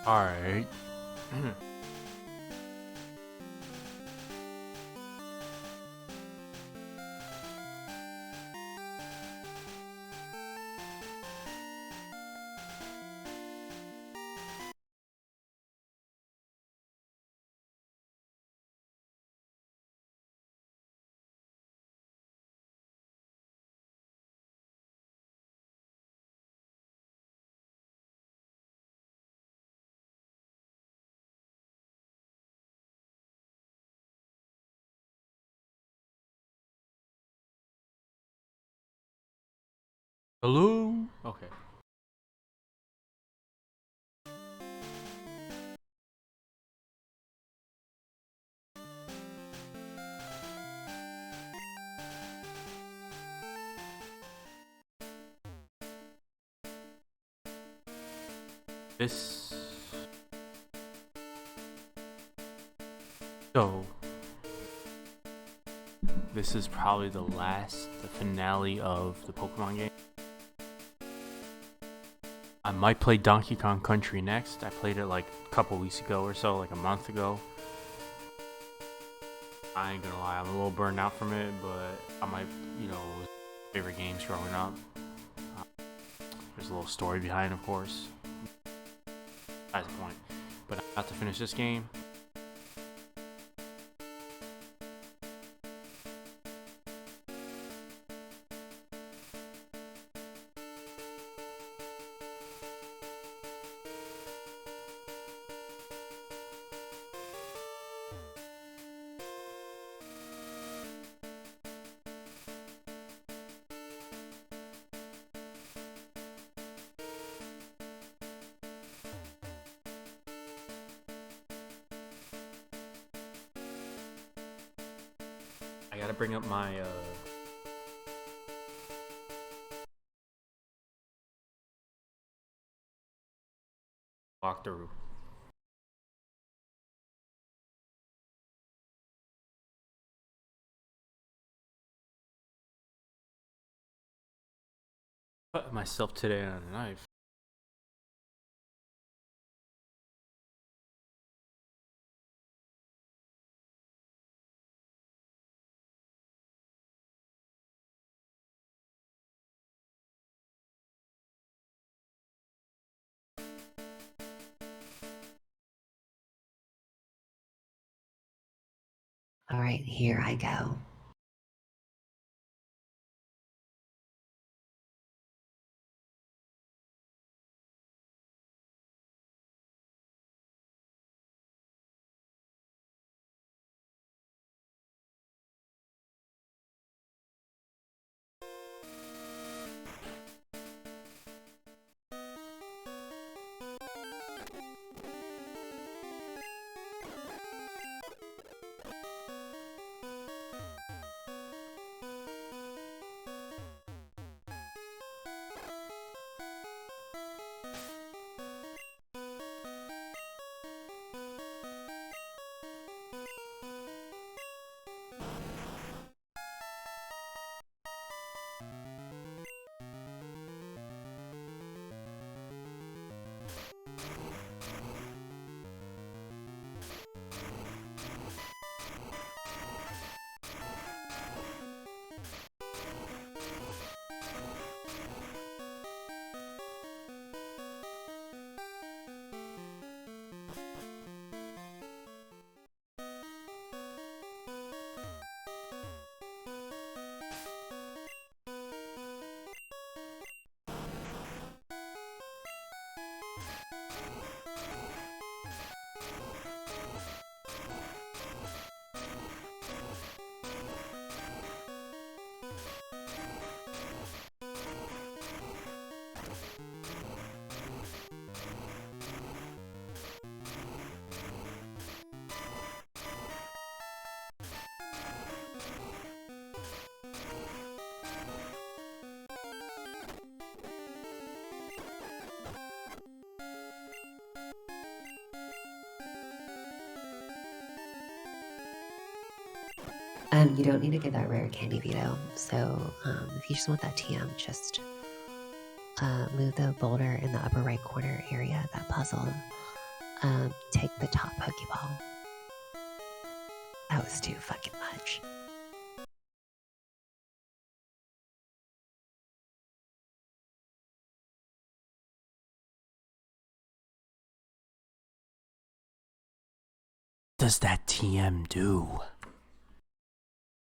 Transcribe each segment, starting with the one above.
Alright. Hello? Okay. This... So... This is probably the finale of the Pokemon game. I might play Donkey Kong Country next. I played it like a couple weeks ago or so, like a month ago. I ain't gonna lie, I'm a little burned out from it, but I might, favorite games growing up. There's a little story behind it, of course. That's the point. But I have to finish this game. I gotta bring up my walkthrough. Cut myself today on a knife. All right, here I go. You don't need to get that rare candy, Vito. So if you just want that TM, just move the boulder in the upper right corner area, that puzzle, Take the top Pokeball. That was too fucking much. What does that TM do? Oh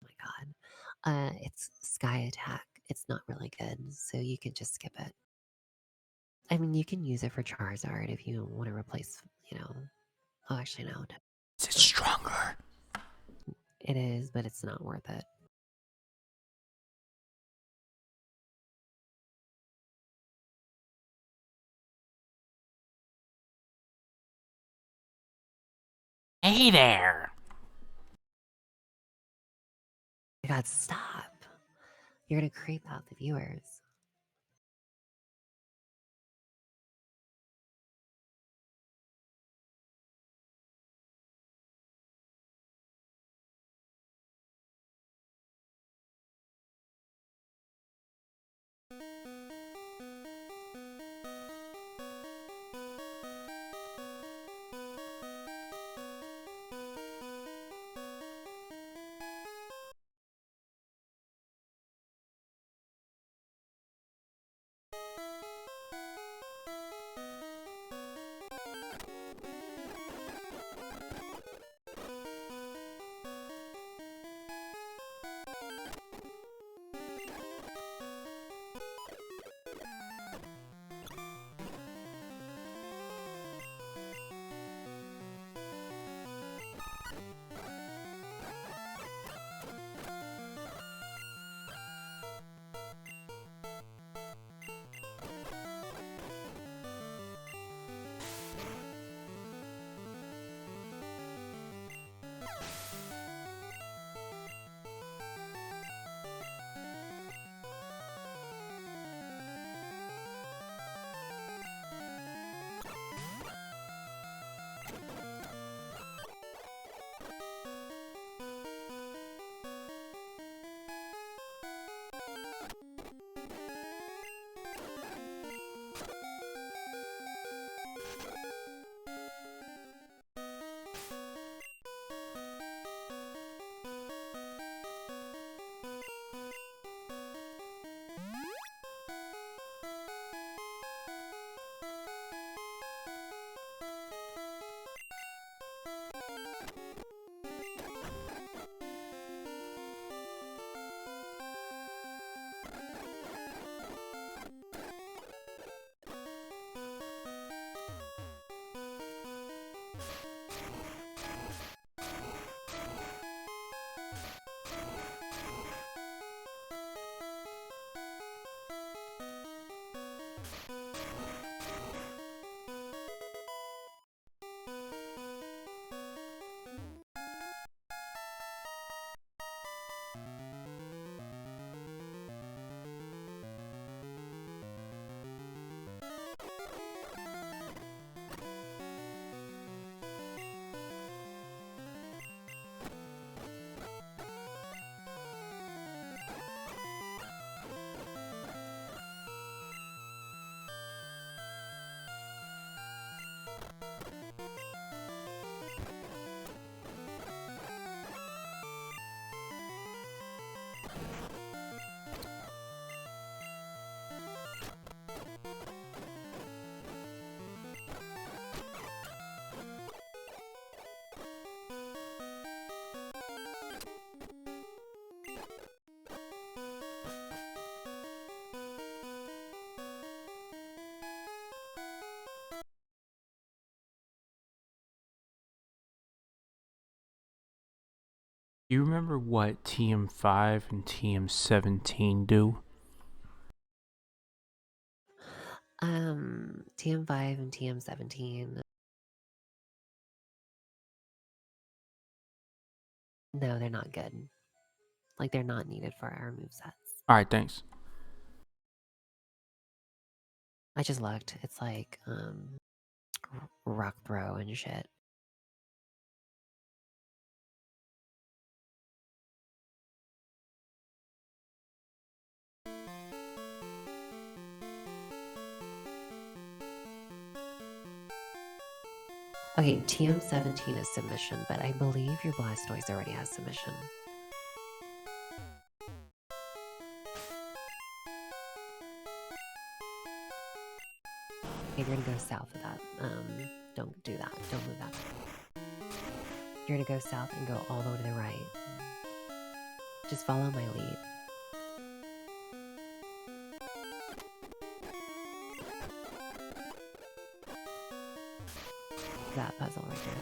my god. It's Sky Attack. It's not really good, so you can just skip it. I mean, you can use it for Charizard if you want to replace, you know. Oh, actually, no. Is it stronger? It is, but it's not worth it. Hey there! Oh my god, stop. You're gonna creep out the viewers. You remember what TM5 and TM17 do? TM5 and TM17. No, they're not good. Like, they're not needed for our movesets. Alright, thanks. I just looked. It's like, Rock Throw and shit. Okay, TM17 is submission, but I believe your Blastoise already has submission. Okay, you're gonna go south of that. Don't do that. Don't move that. You're gonna go south and go all the way to the right. Just follow my lead. That puzzle right there.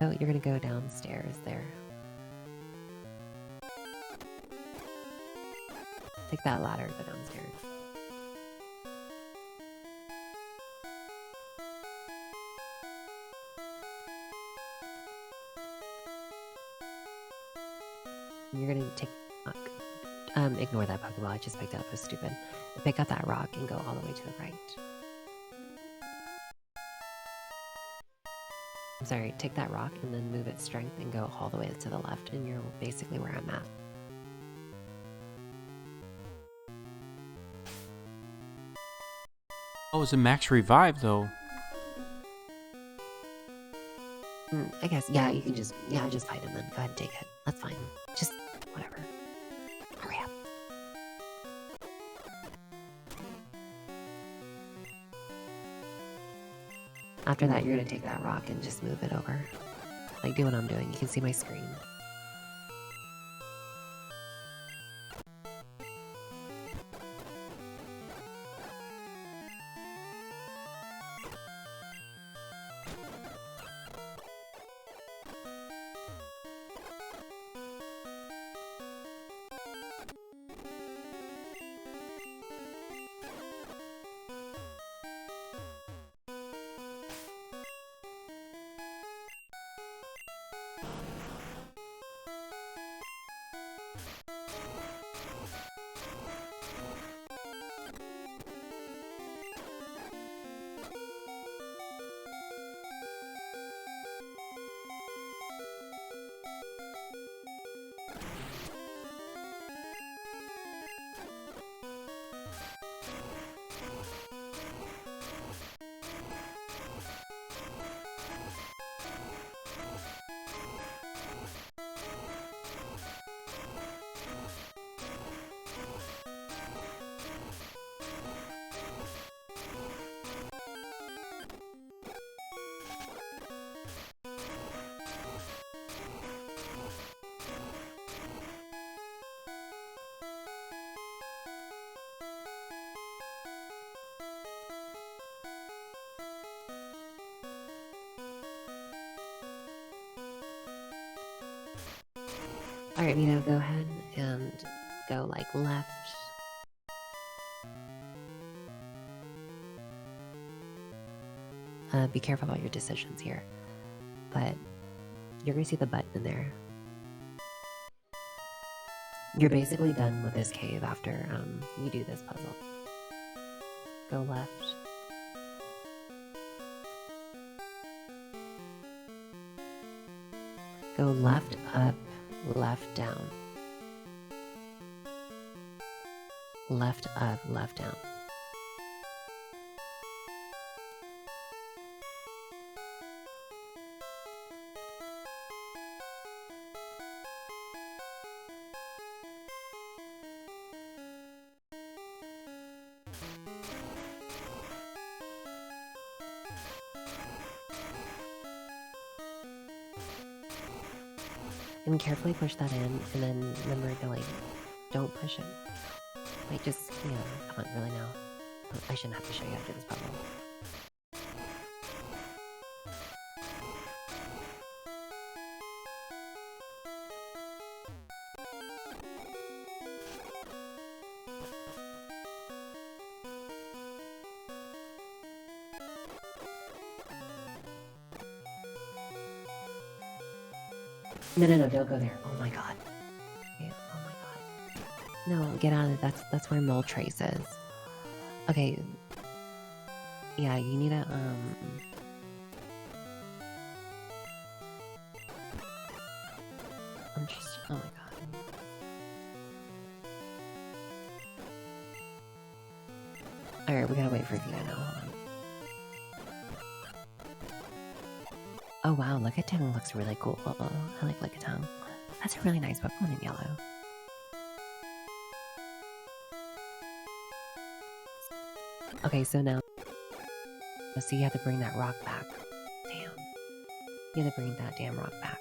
So you're gonna go downstairs there. Take that ladder and go downstairs. You're gonna take ignore that Pokeball I just picked up. It was stupid. Pick up that rock and go all the way to the right. I'm sorry, take that rock and then move its strength and go all the way to the left, and you're basically where I'm at. Oh, it's a max revive though. I guess, yeah, you can just fight him then. Go ahead and take it. That's fine. Just whatever. Hurry up. After that, you're gonna take that rock and just move it over. Like, do what I'm doing. You can see my screen. Alright, Vito, go ahead and go like left. Be careful about your decisions here. But you're gonna see the button in there. You're basically done with this cave after you do this puzzle. Go left. Go left, up, left, down. Left, up, left, down. And carefully push that in, and then remember to like, don't push it. Like just, come on, really now. I shouldn't have to show you how to do this puzzle. No, don't go there. Oh my god. Yeah, oh my god. No, get out of it. That's where mole trace is. Okay. Yeah, you need a I'm just, oh my god. Alright, we gotta wait for Vito now. Hold on. Oh wow, Lickitung looks really cool. I like Lickitung. That's a really nice Pokemon in yellow. Okay, so now... So you have to bring that rock back. Damn. You have to bring that damn rock back.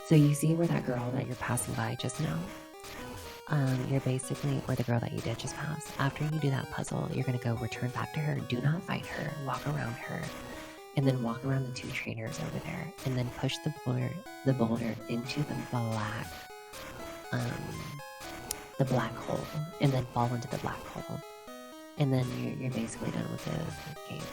So you see where that girl that you're passing by just now? You're basically, or the girl that you did just pass. After you do that puzzle, you're gonna go return back to her. Do not fight her. Walk around her, and then walk around the two trainers over there, and then push the boulder into the black hole, and then fall into the black hole, and then you're basically done with the game.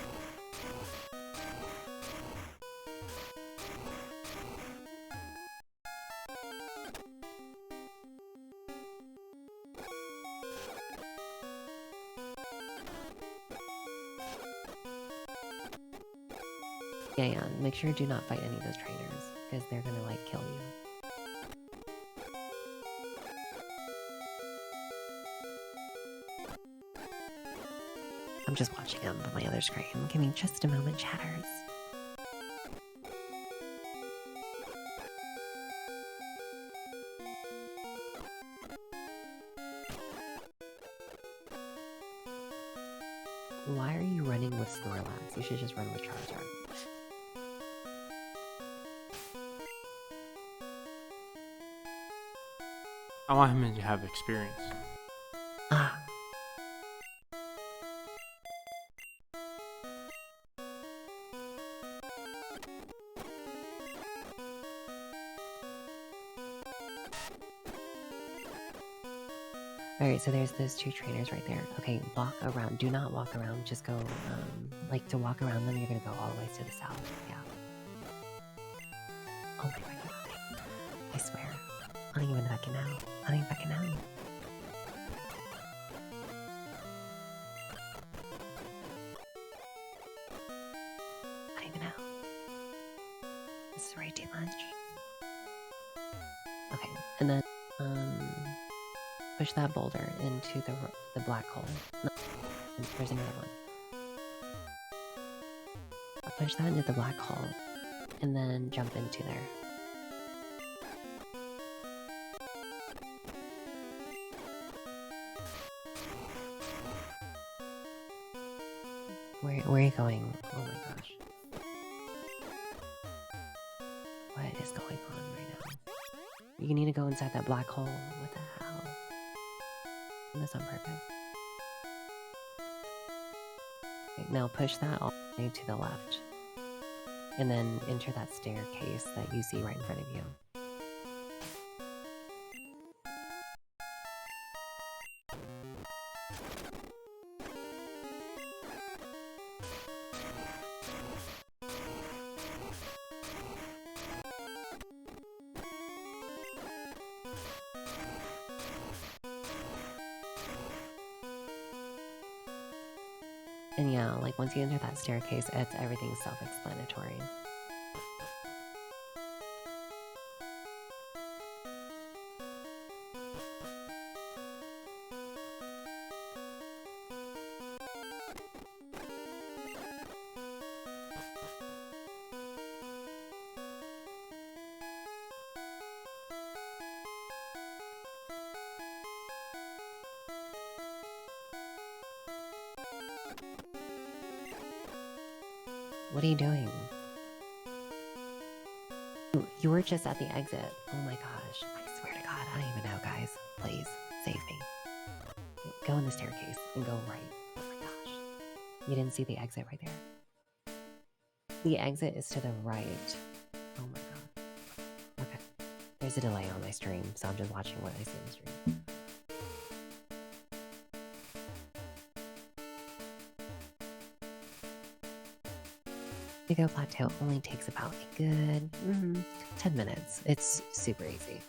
Yeah, make sure do not fight any of those trainers, because they're gonna, like, kill you. I'm just watching him on my other screen. Give me just a moment, chatters. Why are you running with Snorlax? You should just run with Charizard. I want him to have experience. Ah. Alright, so there's those two trainers right there. Okay, walk around. Do not walk around. Just go, like, to walk around them, you're gonna go all the way to the south. Yeah. Oh my god. I swear. I don't even fucking know. I don't even fucking know. I don't even know. This is way too much. Okay, and then, push that boulder into the black hole. No, there's another one. I'll push that into the black hole, and then jump into there. where are you going? Oh my gosh. What is going on right now? You need to go inside that black hole. What the hell? And this on purpose. Okay, now push that all the way to the left. And then enter that staircase that you see right in front of you. And yeah, like once you enter that staircase, everything's self-explanatory. What are you doing? You were just at the exit. Oh my gosh. I swear to God, I don't even know, guys. Please, save me. Go in the staircase and go right. Oh my gosh. You didn't see the exit right there? The exit is to the right. Oh my God. Okay. There's a delay on my stream, so I'm just watching what I see on the stream. Indigo Plateau only takes about a good 10 minutes. It's super easy.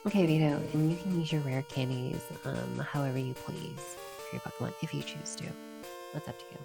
Okay, Vito, and you can use your rare candies however you please for your Pokemon if you choose to. That's up to you.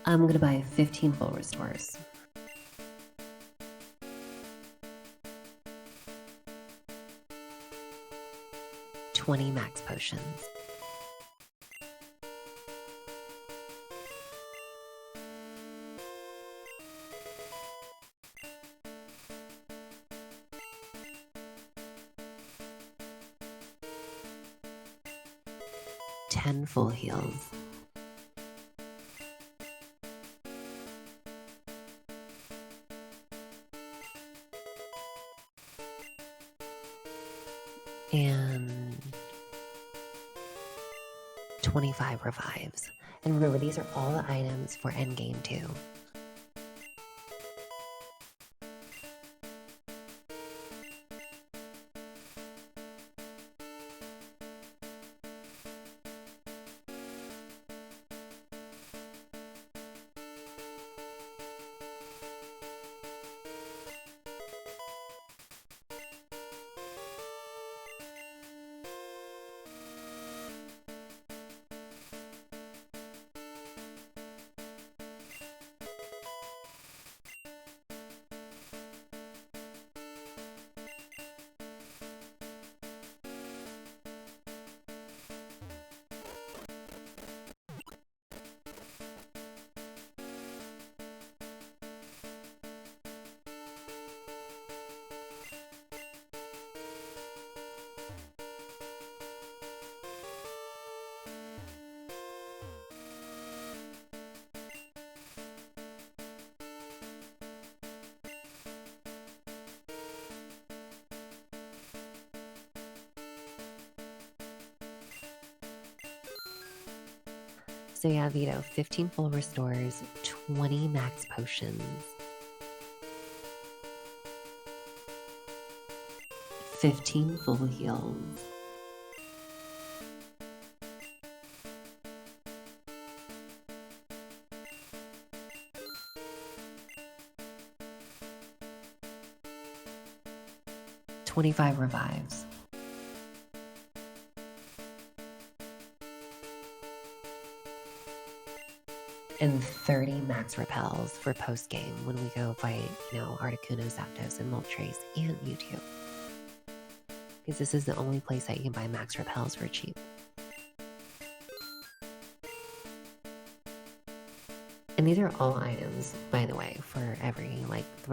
I'm gonna buy 15 full restores. 20 max potions. 10 full heals. And 25 revives. And remember, these are all the items for endgame too. So yeah, Vito, 15 full restores, 20 max potions, 15 full heals. $25 revives. And 30 max repels for post game when we go fight, Articuno, Zapdos, and Moltres, and Mewtwo. Because this is the only place that you can buy max repels for cheap. And these are all items, by the way, for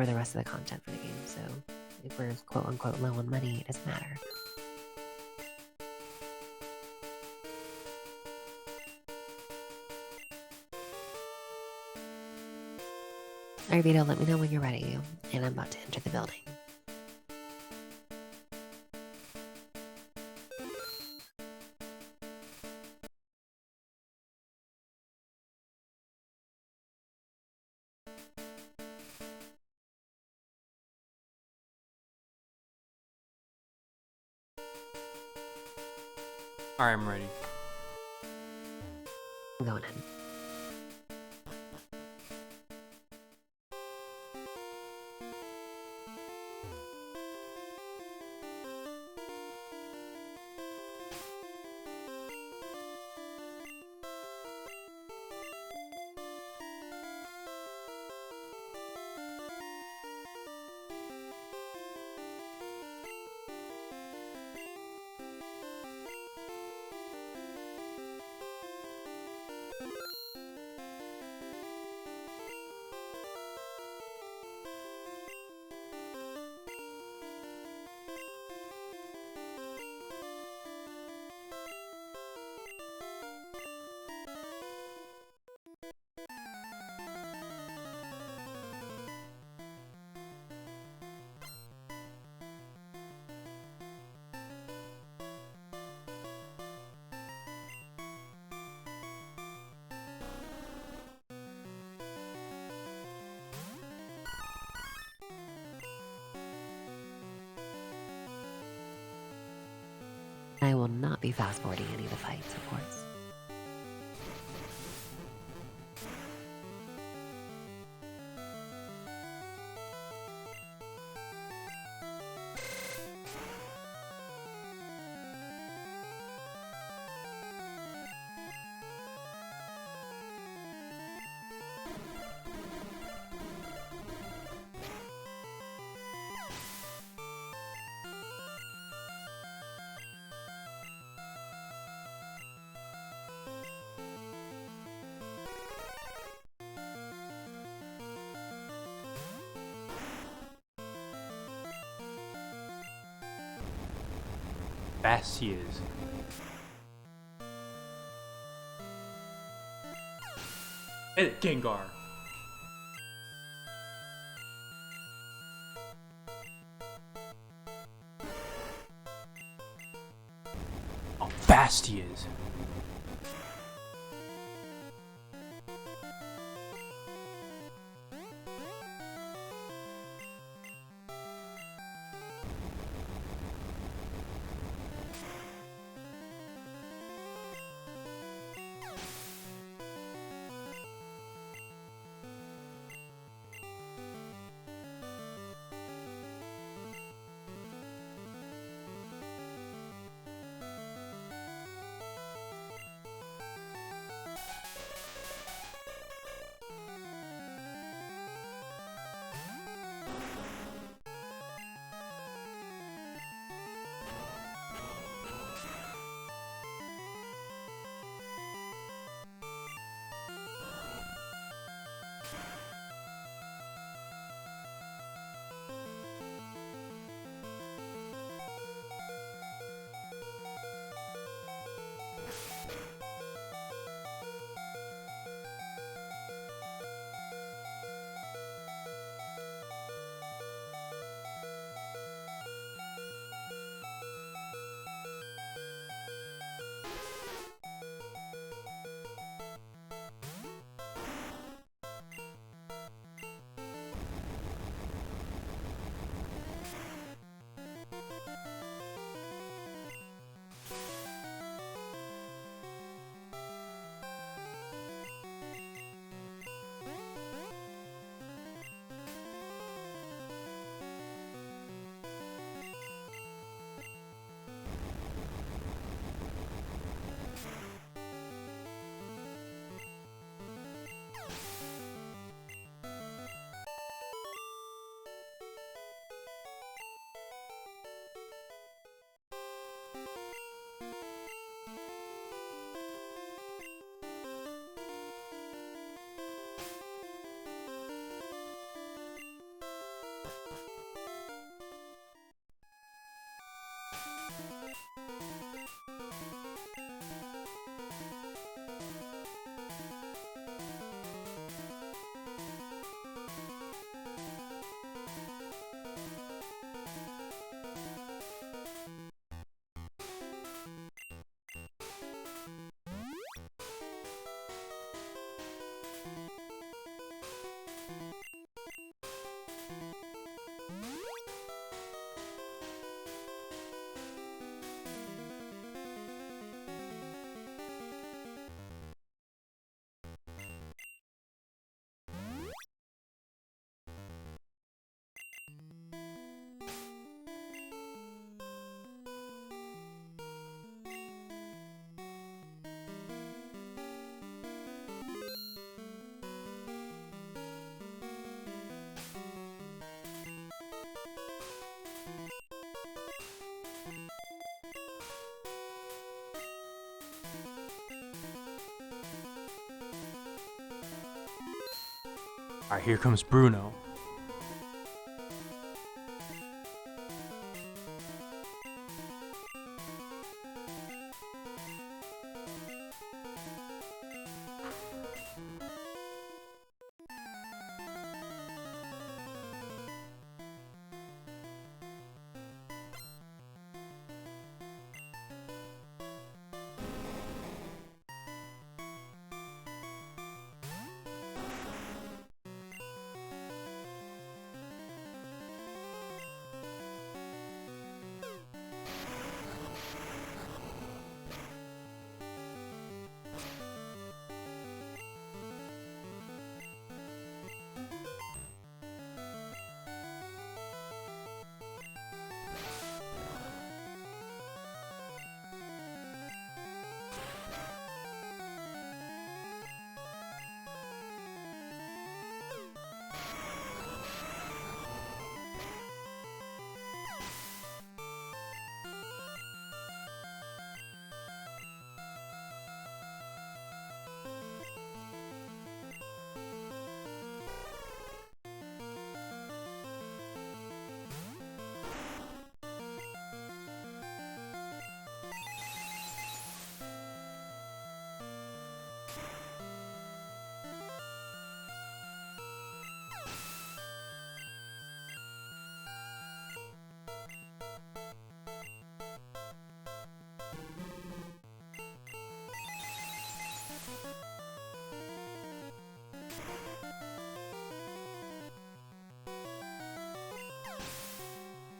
the rest of the content for the game. So if we're quote unquote low on money, it doesn't matter. Alright, Vito, let me know when you're ready, and I'm about to enter the building. Alright, I'm ready. I'm going in. I will not be fast forwarding any of the fights, of course. Fast he is. Hey, Gengar. How fast he is. Alright, here comes Bruno.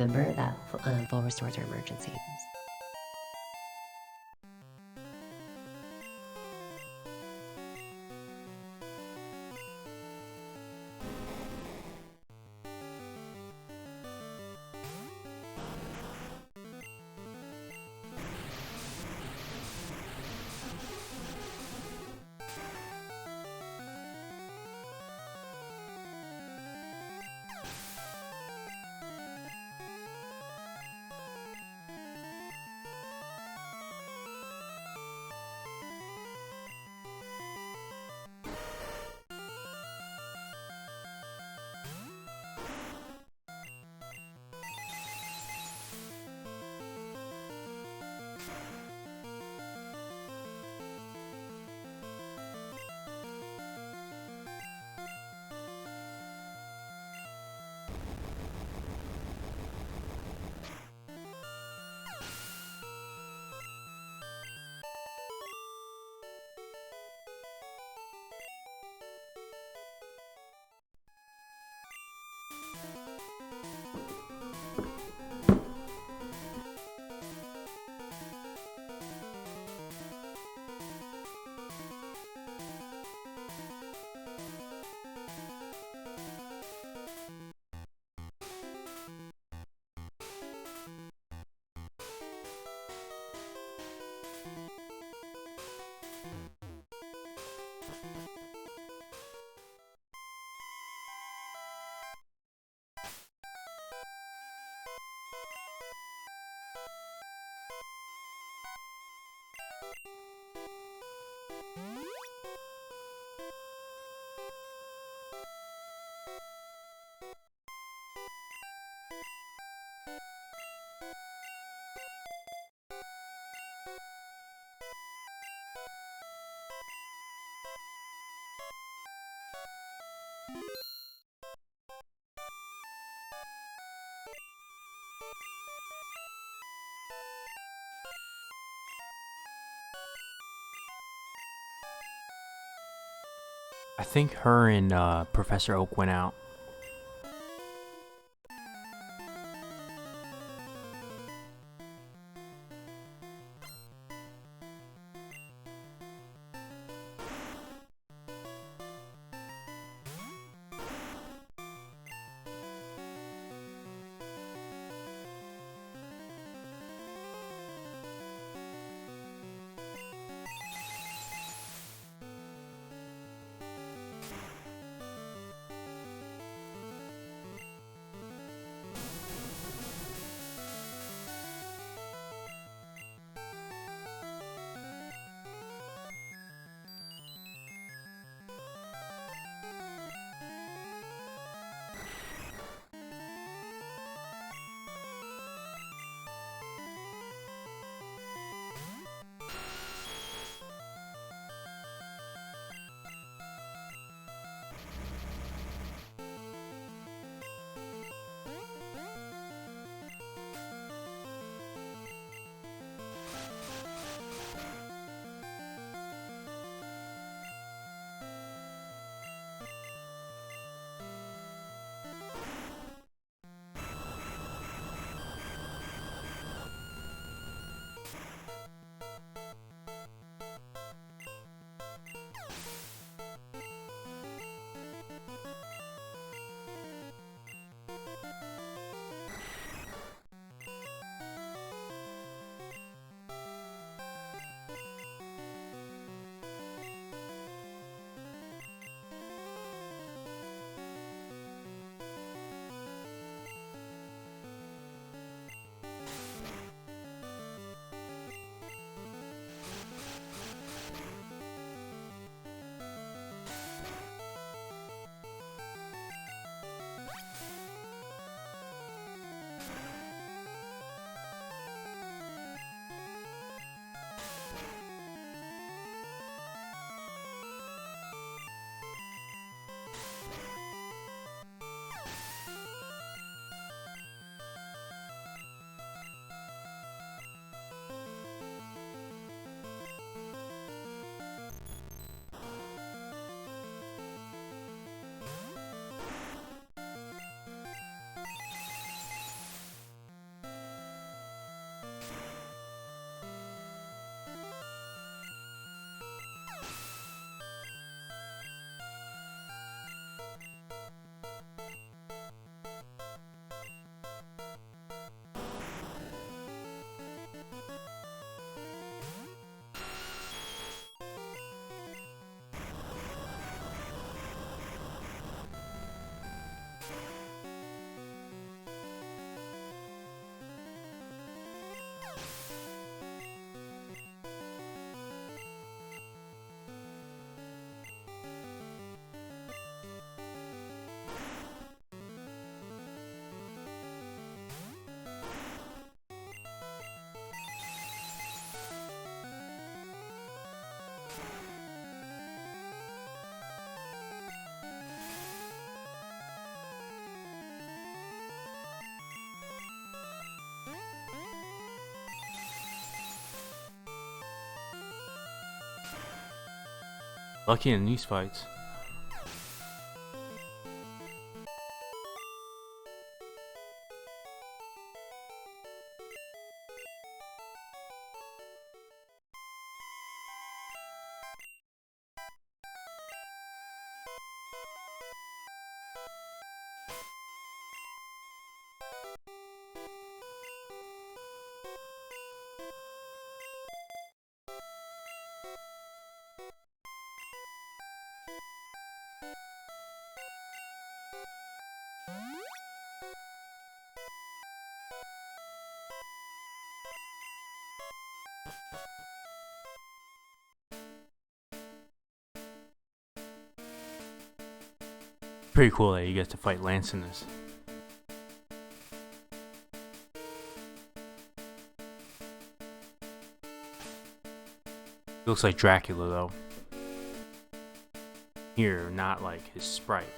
remember that full restores are emergencies. I think her and Professor Oak went out. Lucky in these fights. Pretty cool that you get to fight Lance in this. Looks like Dracula though. Here, not like his sprite.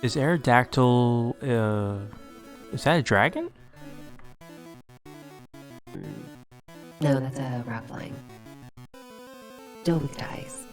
Is Aerodactyl, is that a dragon? No, that's a rock flying. Still weak to ice.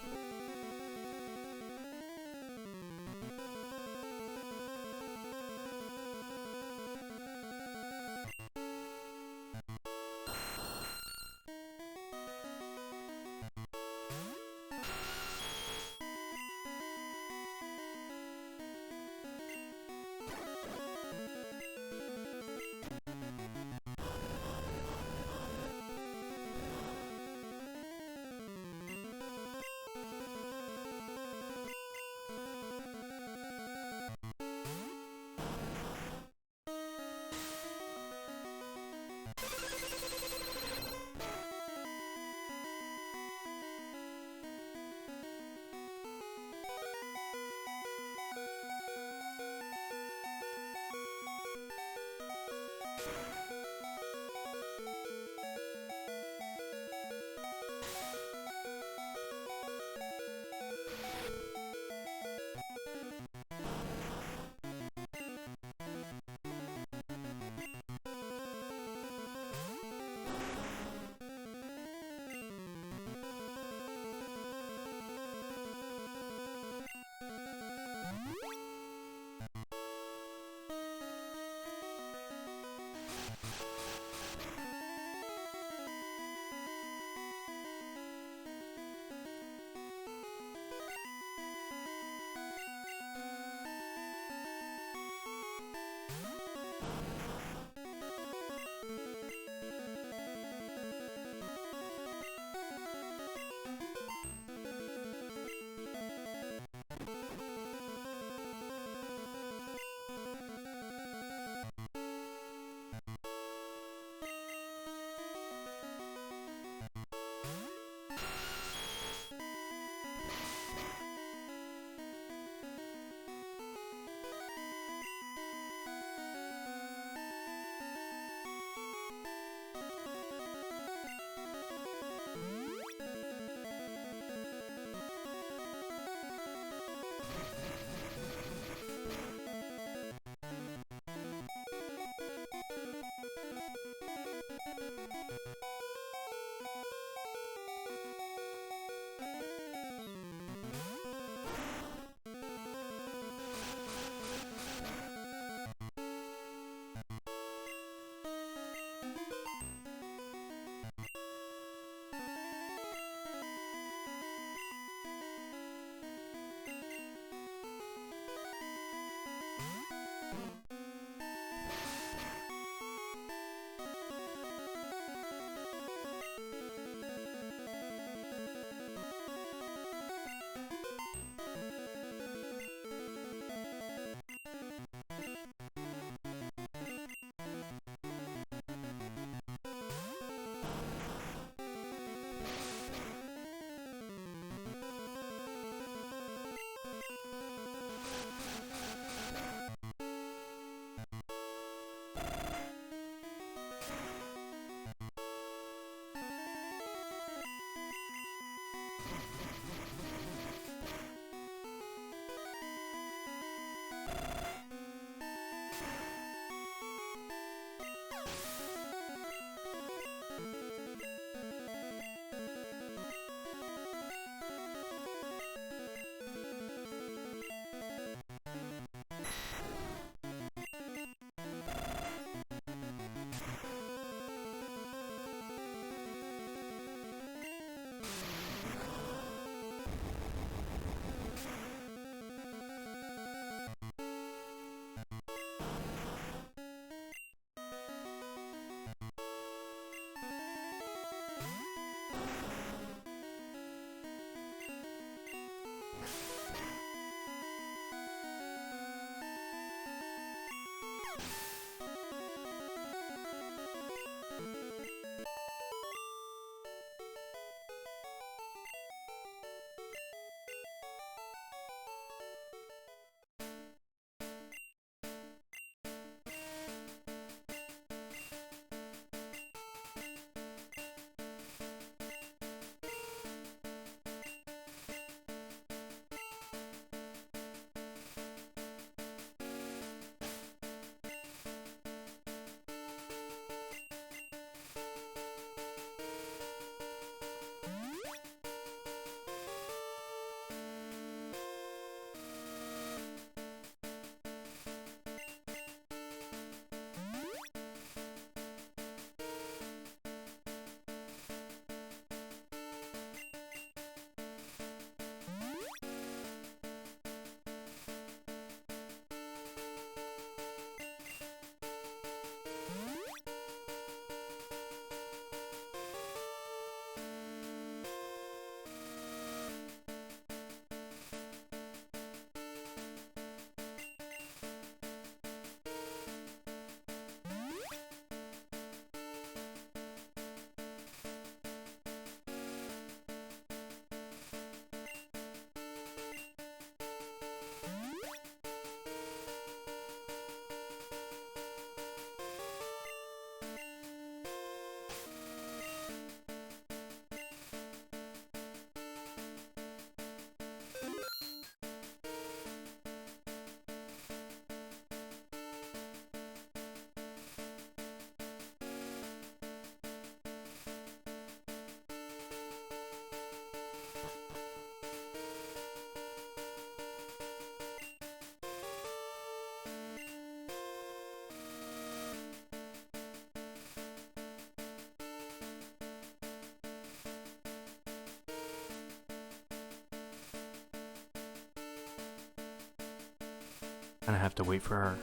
And I have to wait for her.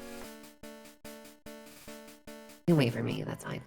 You wait for me, that's fine.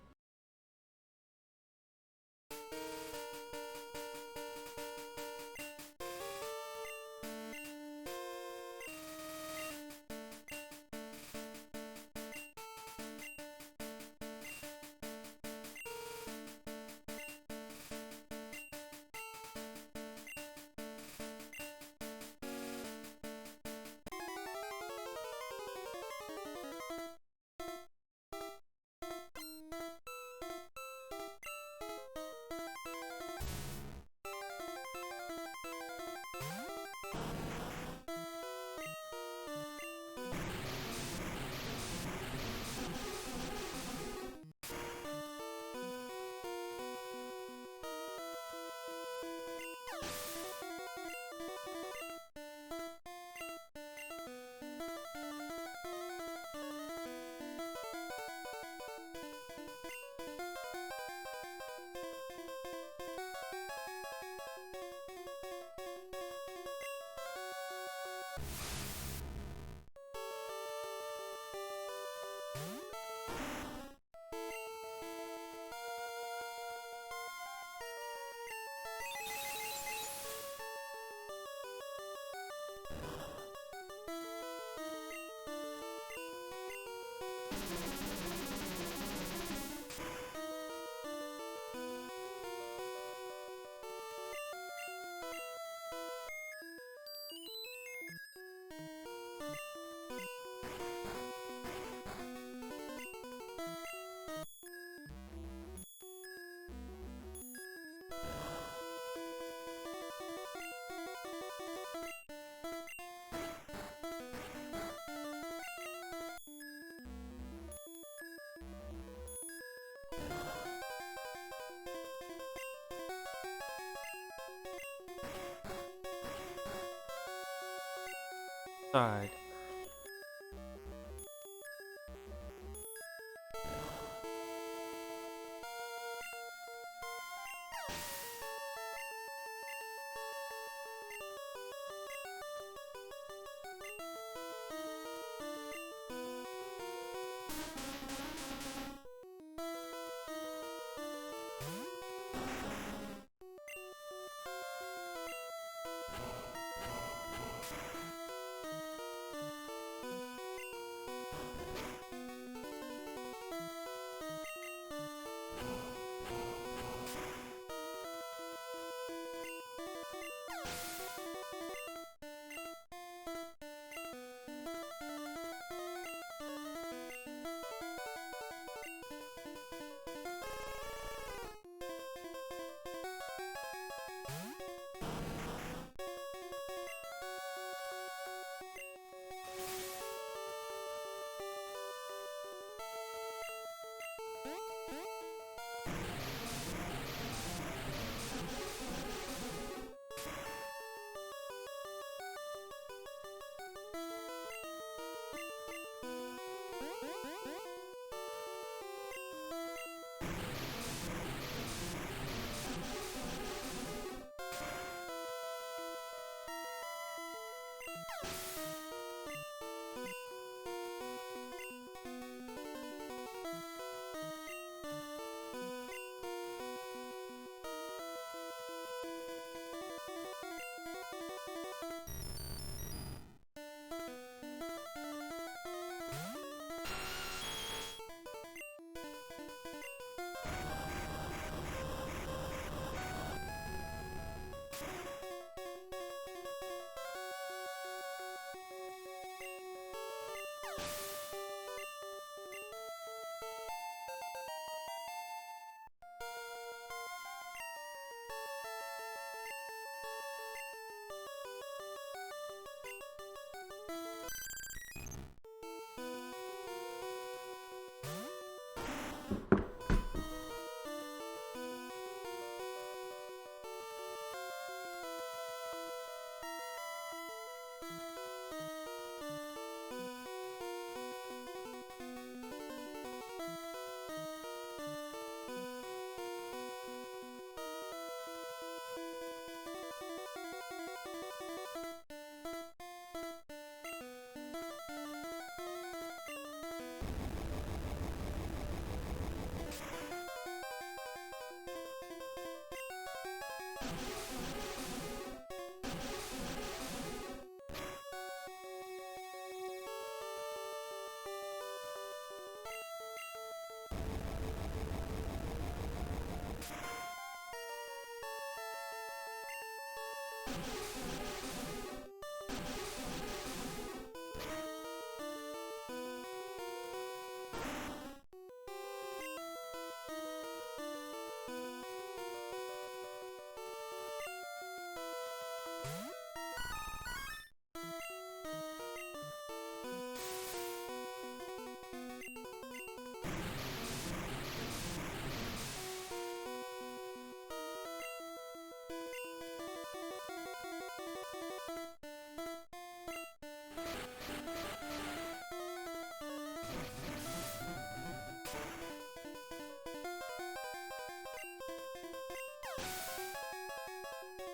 Side.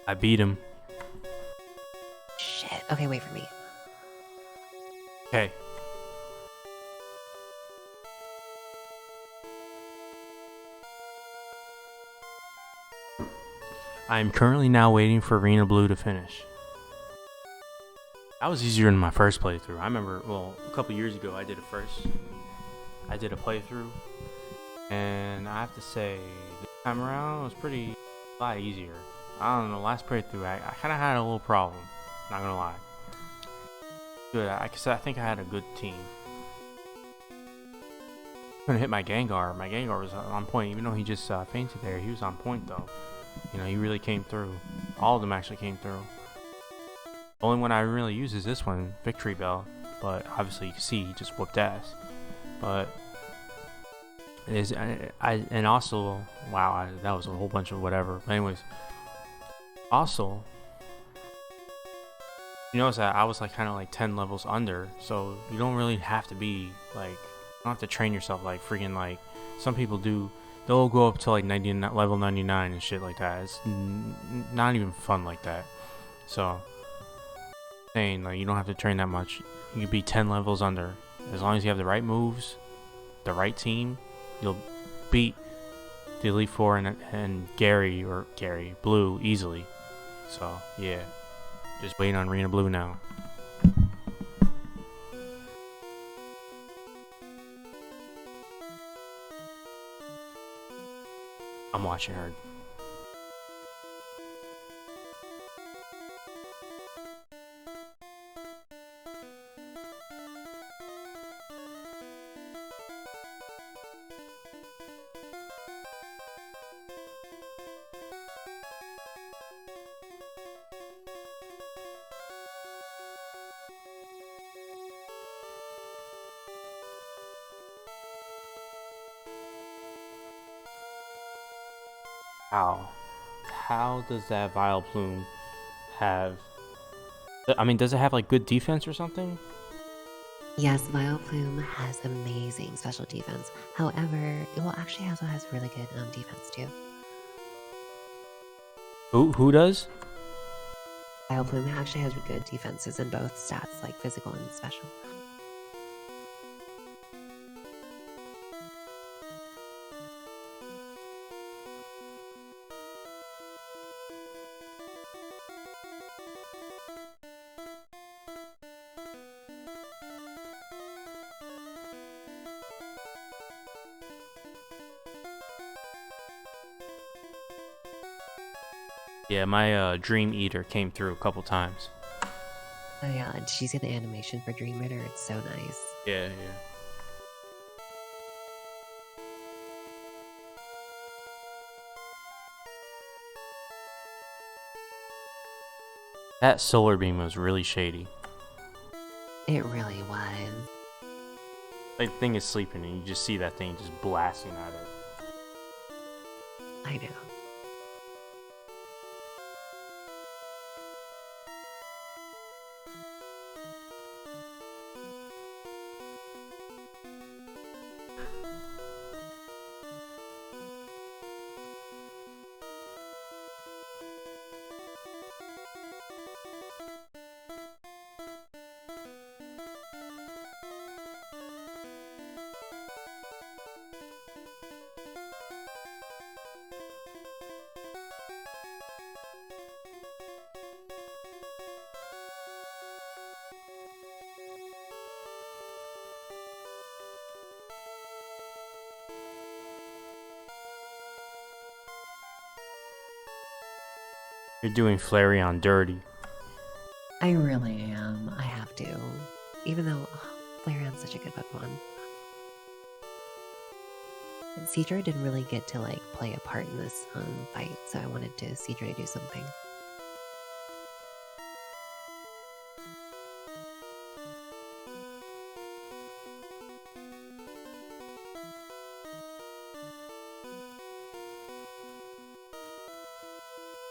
I beat him. Shit. Okay, wait for me. Okay. I am currently now waiting for Arena Blue to finish. That was easier than my first playthrough. I remember, well, a couple years ago, I did a playthrough, and I have to say, this time around, it was a lot easier. I don't know, last playthrough, I kind of had a little problem, not gonna lie. Good, I think I had a good team. Couldn't hit my Gengar. My Gengar was on point, even though he just fainted there. He was on point, though. You know, he really came through. All of them actually came through. The only one I really use is this one, Victory Bell. But obviously, you can see he just whooped ass. But it is, and also, wow, that was a whole bunch of whatever. But anyways, also, you notice that I was like kind of like 10 levels under, so you don't really have to be like, you don't have to train yourself like freaking like some people do. They'll go up to like level 99 and shit like that. It's not even fun like that. So, saying like you don't have to train that much. You can be 10 levels under. As long as you have the right moves, the right team, you'll beat the Elite Four and Gary Blue easily. So, yeah. Just waiting on Arena Blue now. I'm watching her. How does that Vileplume have? I mean, does it have like good defense or something? Yes, Vileplume has amazing special defense. However, it will actually also has really good defense too. Who does? Vileplume actually has good defenses in both stats, like physical and special. Yeah, my Dream Eater came through a couple times. Oh yeah, and did you see the animation for Dream Eater? It's so nice. Yeah. That Solar Beam was really shady. It really was. Like, the thing is sleeping and you just see that thing just blasting at it. I know. You're doing Flareon dirty. I really am. I have to. Even though Flareon's such a good Pokemon. And Seadra didn't really get to like play a part in this fight, so I wanted to Seadra to do something.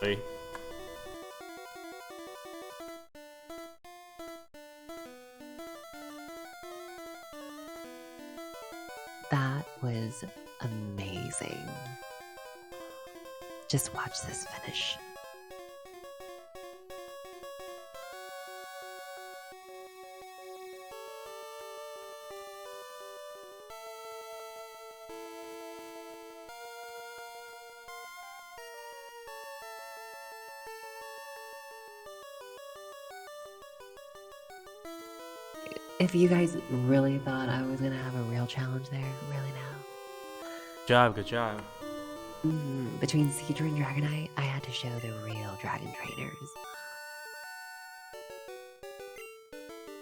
Really? That was amazing. Just watch this finish. If you guys really thought I was gonna have a real challenge there, really now. Good job. Between Seadra and Dragonite, I had to show the real Dragon Trainers.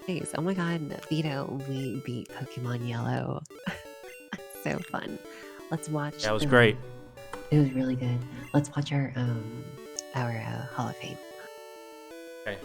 Thanks. Oh my god, Vito, we beat Pokemon Yellow. So fun. Let's watch. That was great. It was really good. Let's watch our Hall of Fame. Okay.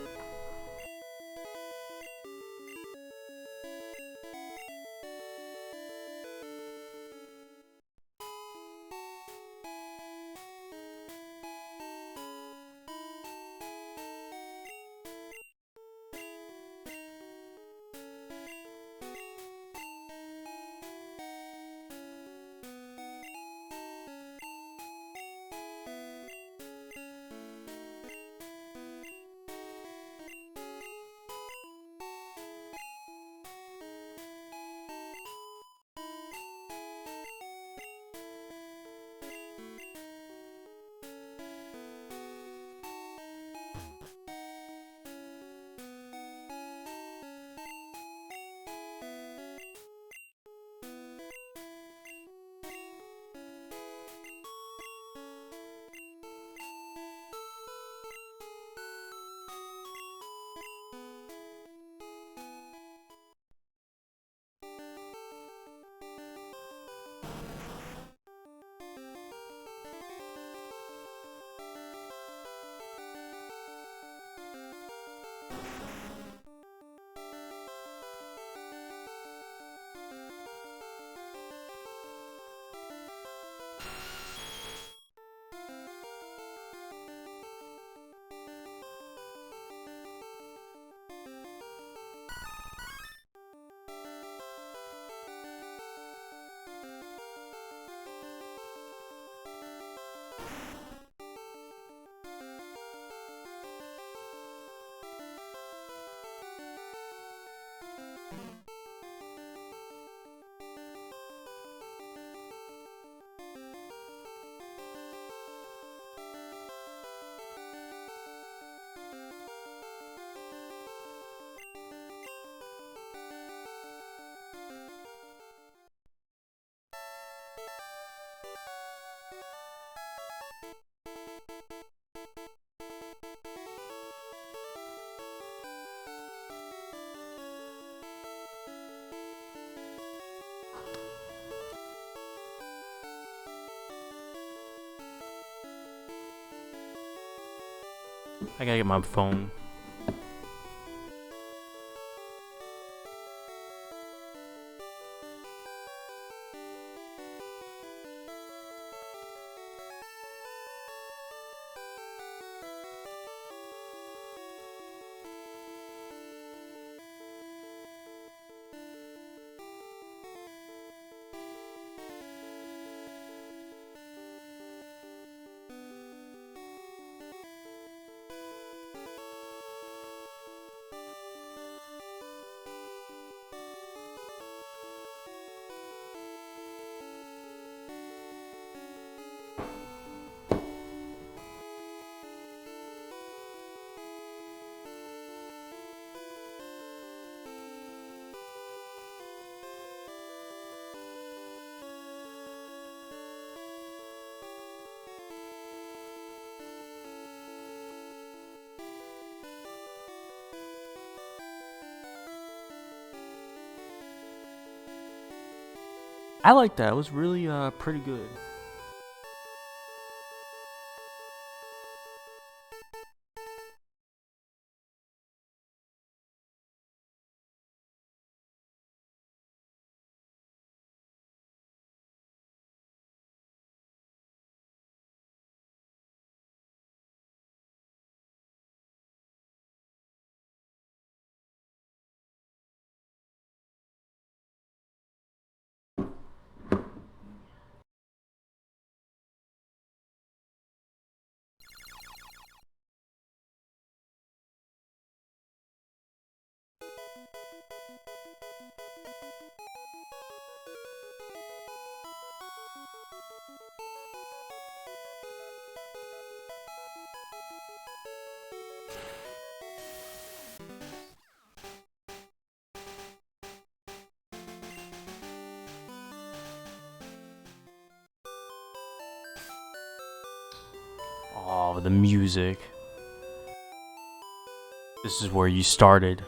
I gotta get my phone. I like that. It was really pretty good. Oh, the music. This is where you started.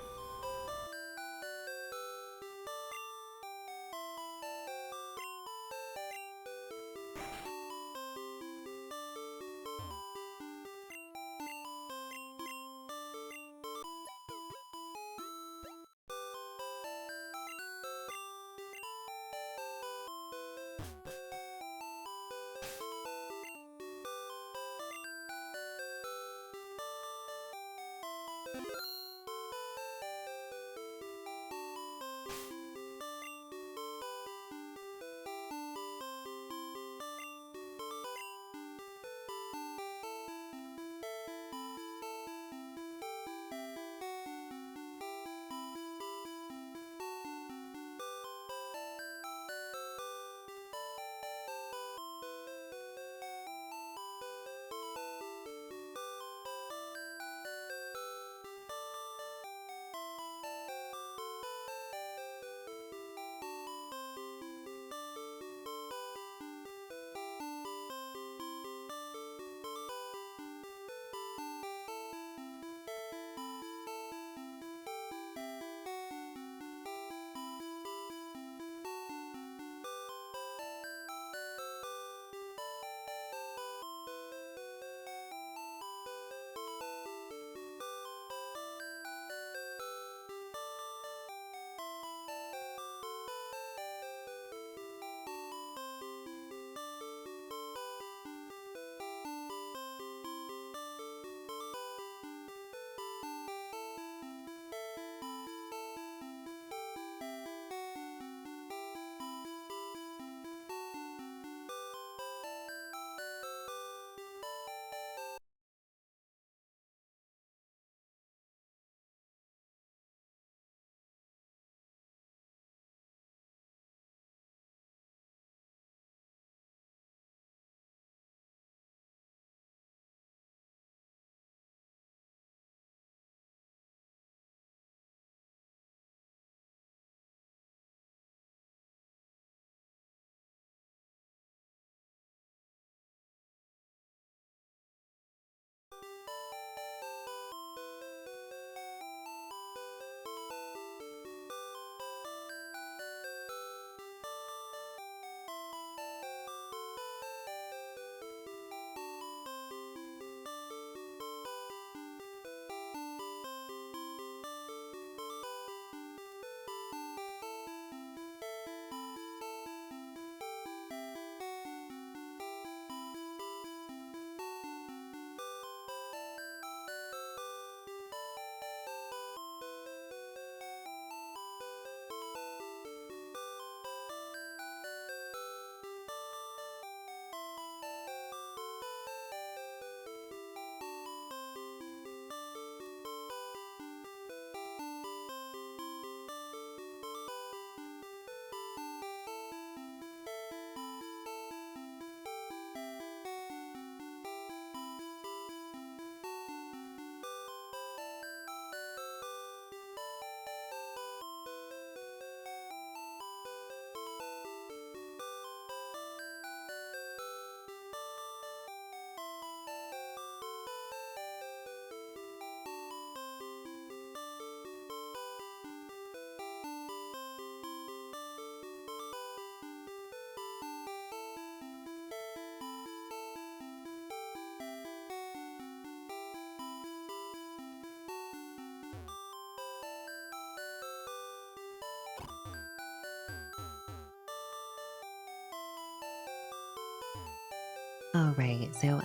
All right, so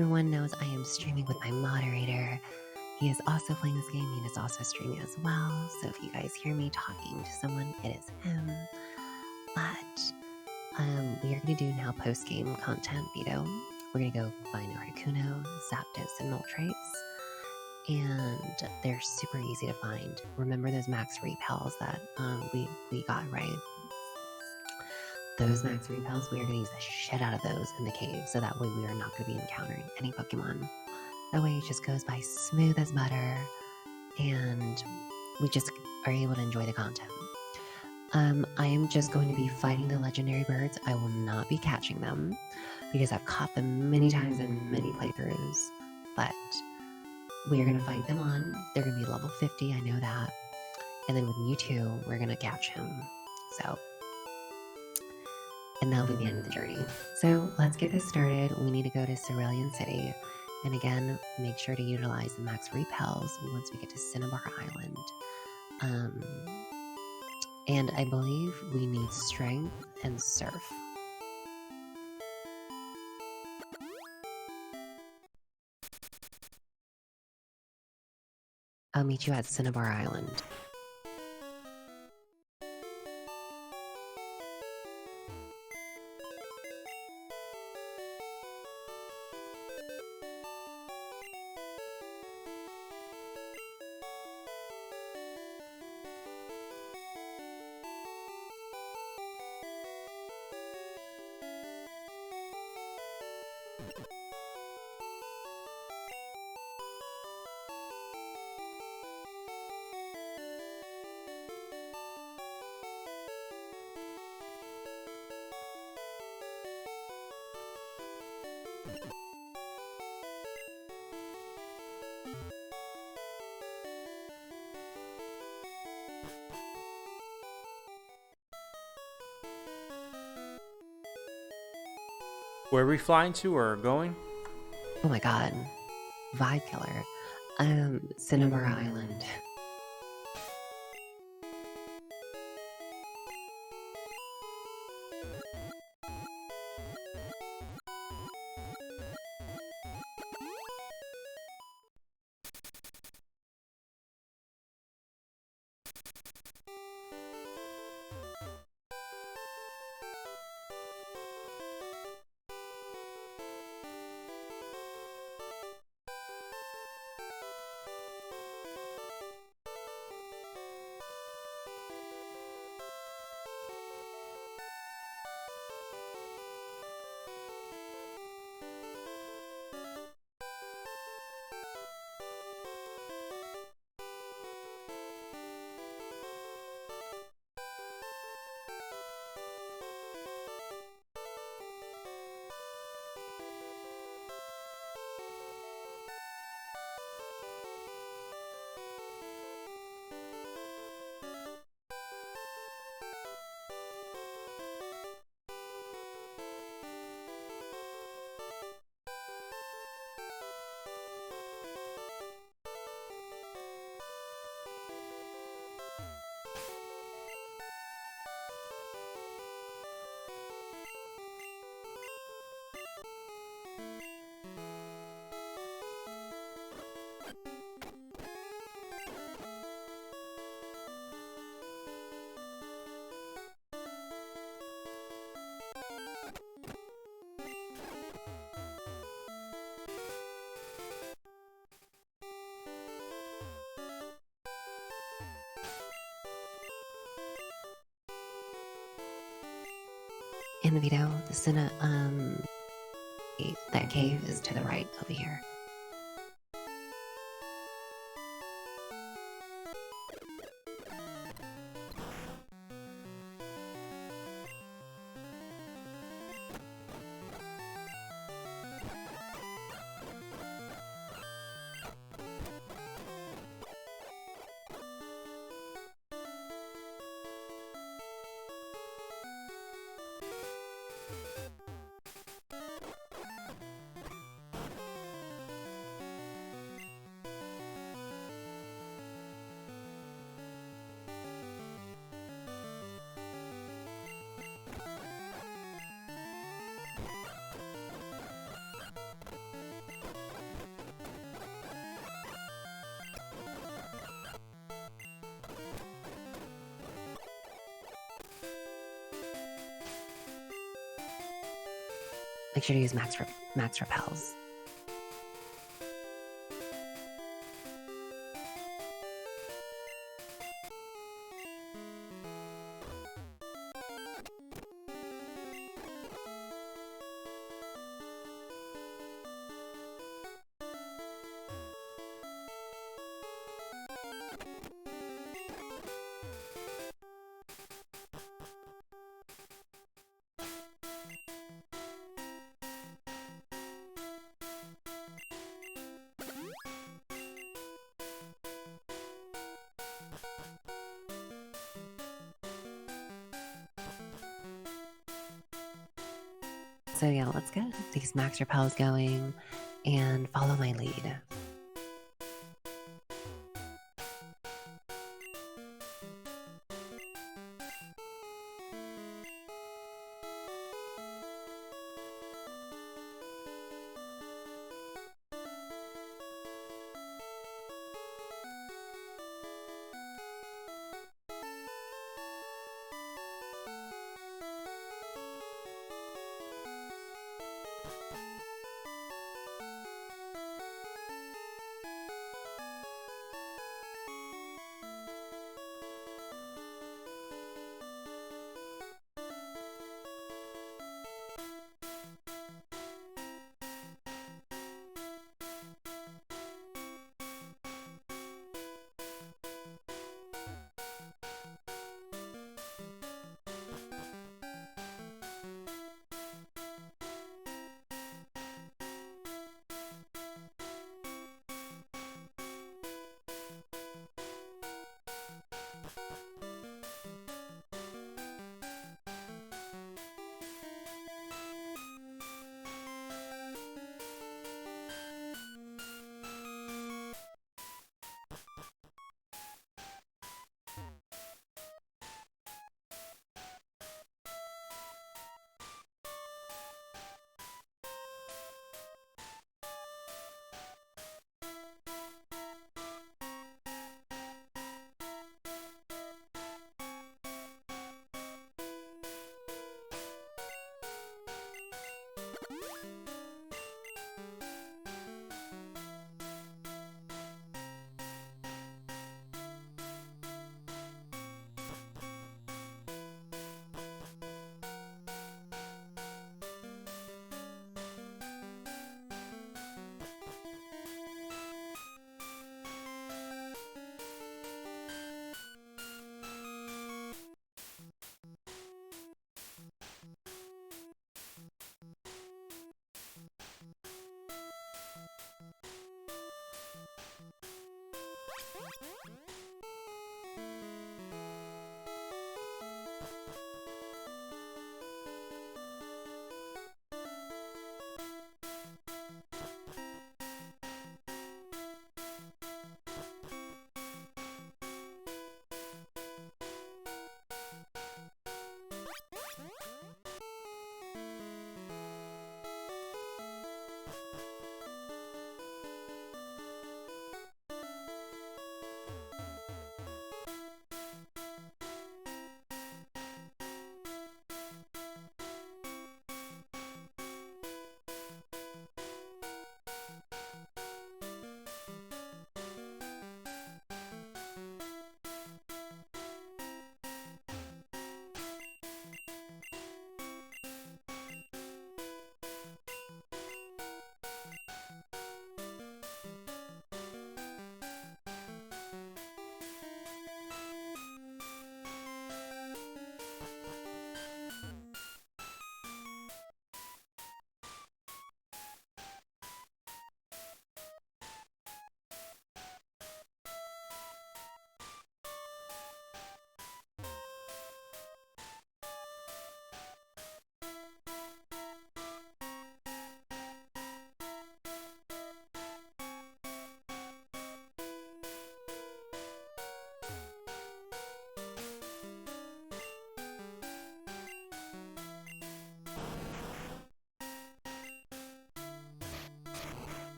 everyone knows I am streaming with my moderator. He is also playing this game. He is also streaming as well. So if you guys hear me talking to someone, it is him. But we are going to do now post-game content, Vito. We're going to go find Articuno, Zapdos, and Moltres. And they're super easy to find. Remember those max repels that we got, right? Those max repels, we are going to use the shit out of those in the cave, so that way we are not going to be encountering any Pokemon. That way it just goes by smooth as butter, and we just are able to enjoy the content. I am just going to be fighting the legendary birds. I will not be catching them, because I've caught them many times in many playthroughs, but we are going to fight them on. They're going to be level 50, I know that. And then with Mewtwo, we're going to catch him. So, and that'll be the end of the journey. So let's get this started. We need to go to Cerulean City. And again, make sure to utilize the max repels once we get to Cinnabar Island. And I believe we need strength and surf. I'll meet you at Cinnabar Island. Where are we flying to or going? Oh my god. Vibe killer. Cinnabar Island. In the video, that cave is to the right over here. Make sure to use max repels. So yeah, let's get these max repels going and follow my lead.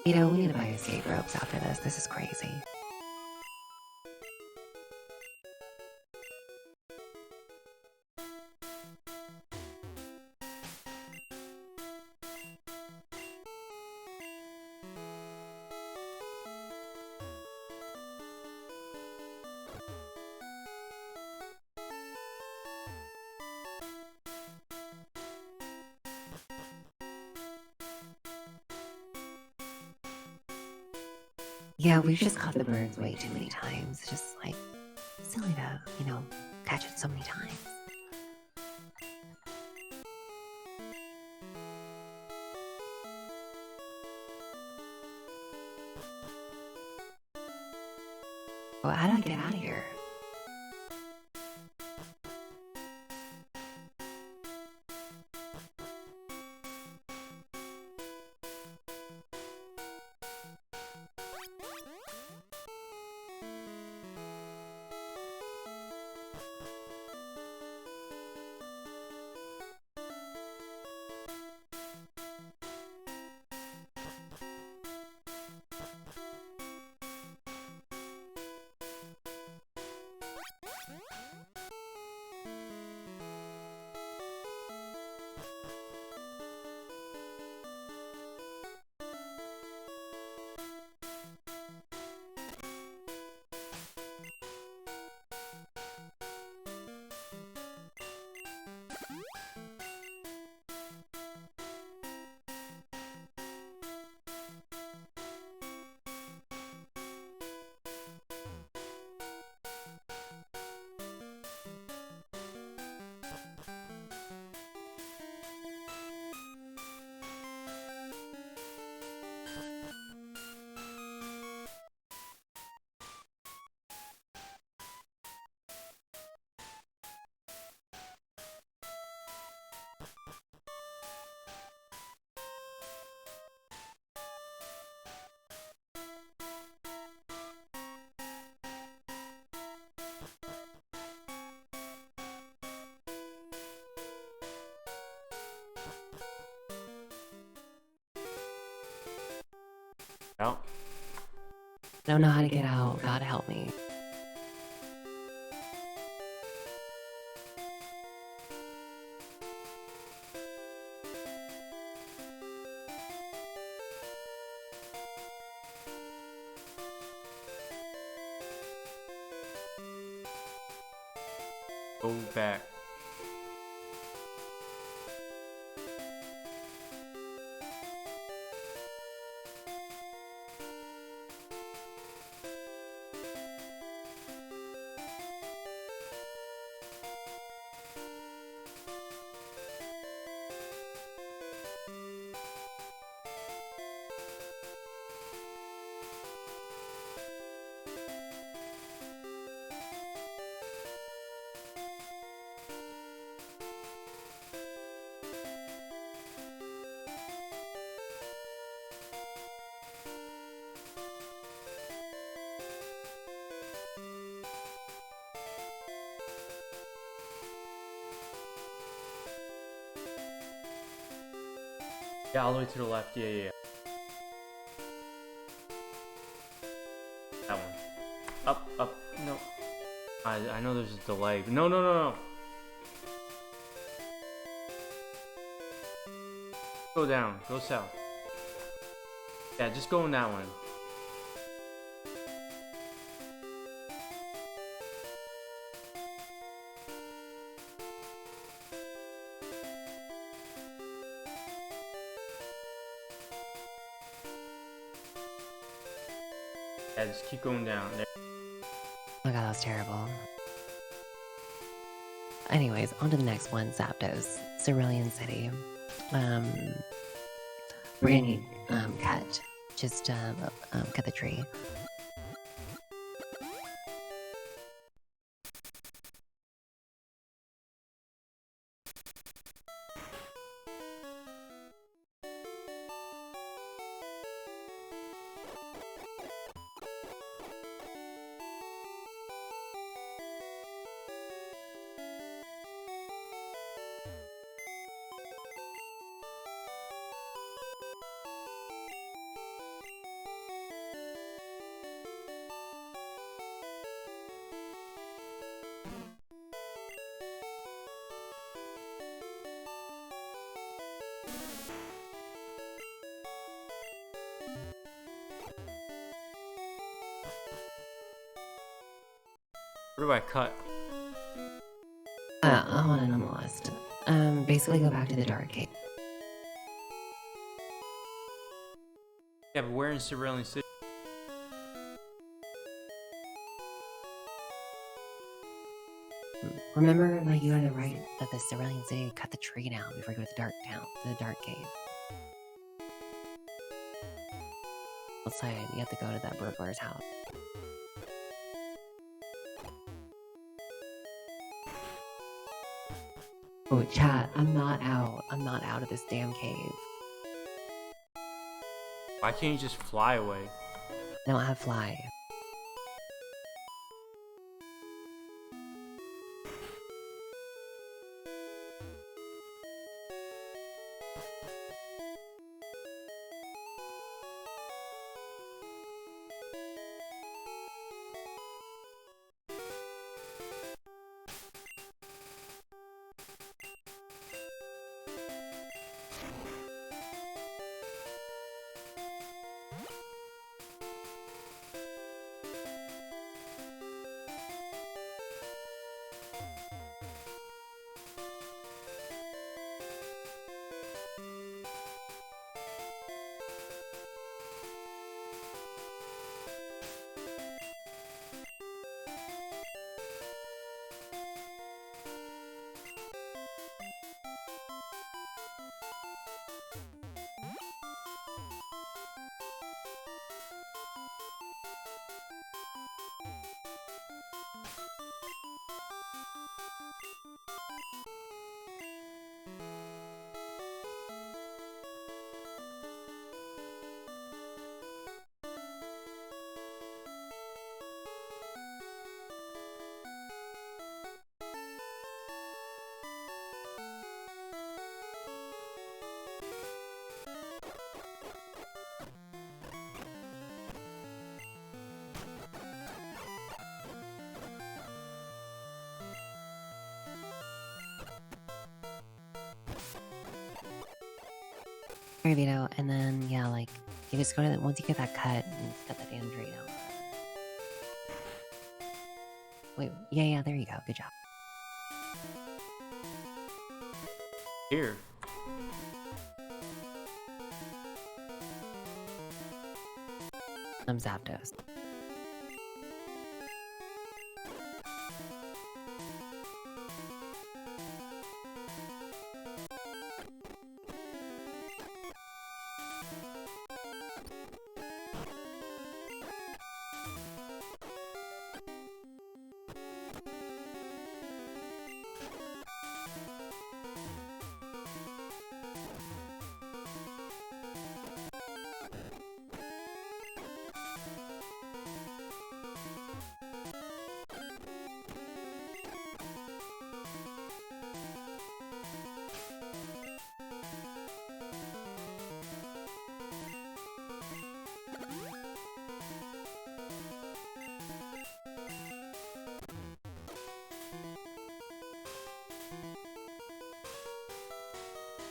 You know, we need to buy escape ropes after this. This is crazy. Yeah, we've just caught the birds way too many times. Just like silly to, catch it so many times. Well, how do I get out of here? Out. I don't know how to get out. God help me. Go back. Yeah, all the way to the left. Yeah. That one. Up. No. I know there's a delay. No. Go down. Go south. Yeah, just go in that one. Yeah, just keep going down. There. Oh my god, that was terrible. Anyways, on to the next one, Zapdos, Cerulean City. We're gonna need cut. Just cut the tree. Where do I cut? Hold on, I'm lost. Basically go back to the Dark Cave. Yeah, but where in Cerulean City? Remember, like, you are the right of the Cerulean City, cut the tree down before you go to the Dark Town, to the Dark Cave. Outside, you have to go to that burglar's house. Oh, chat, I'm not out. I'm not out of this damn cave. Why can't you just fly away? I don't have fly. Alright, Vito, and then, yeah, like, you just go to once you get that cut, and cut that damn tree down. Wait, yeah, there you go. Good job. Here. Zapdos.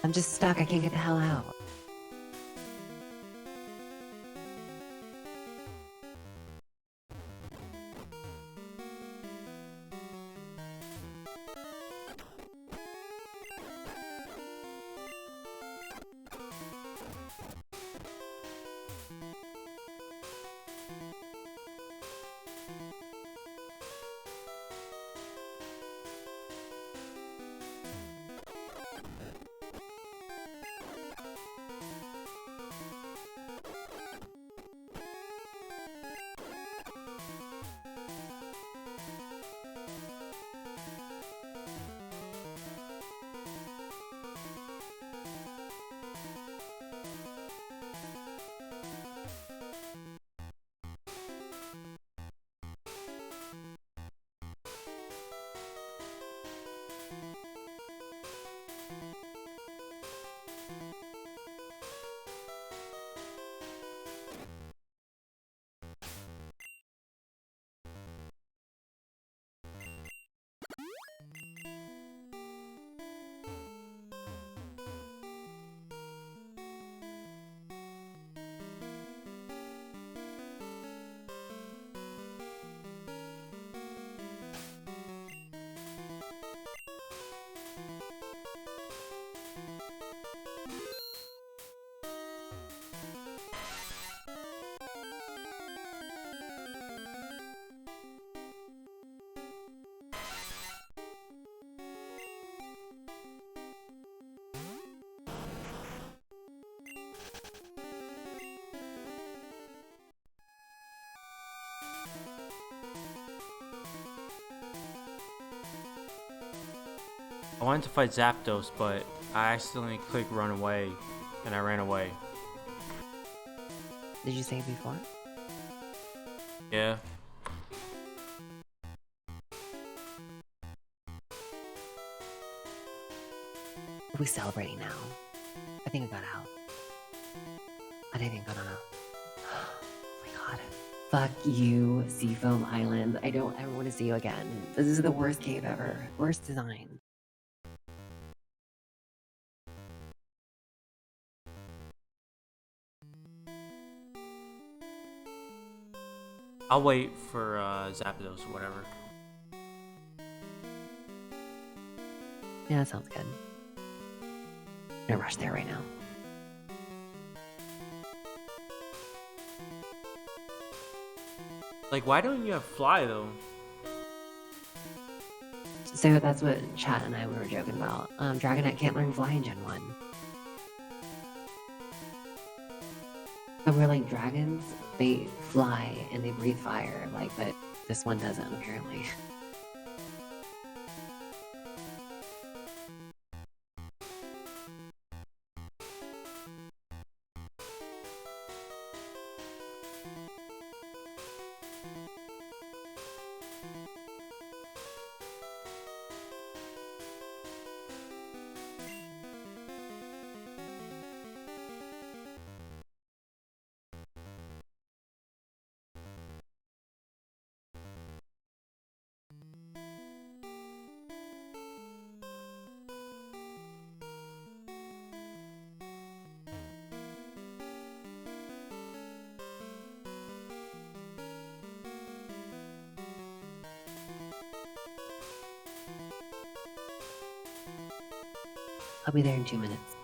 I'm just stuck. I can't get the hell out. I wanted to fight Zapdos, but I accidentally clicked run away, and I ran away. Did you say before? Yeah. Are we celebrating now? I think I got out. I didn't think I got out. Oh my god. Fuck you, Seafoam Island. I don't ever want to see you again. This is the worst cave ever. Worst design. I'll wait for Zapdos or whatever. Yeah, that sounds good. I'm gonna rush there right now. Like, why don't you have Fly though? So that's what Chad and I were joking about. Dragonette can't learn Fly in Gen 1. But we're like, dragons, they fly and they breathe fire, like, but this one doesn't, apparently. I'll be there in 2 minutes.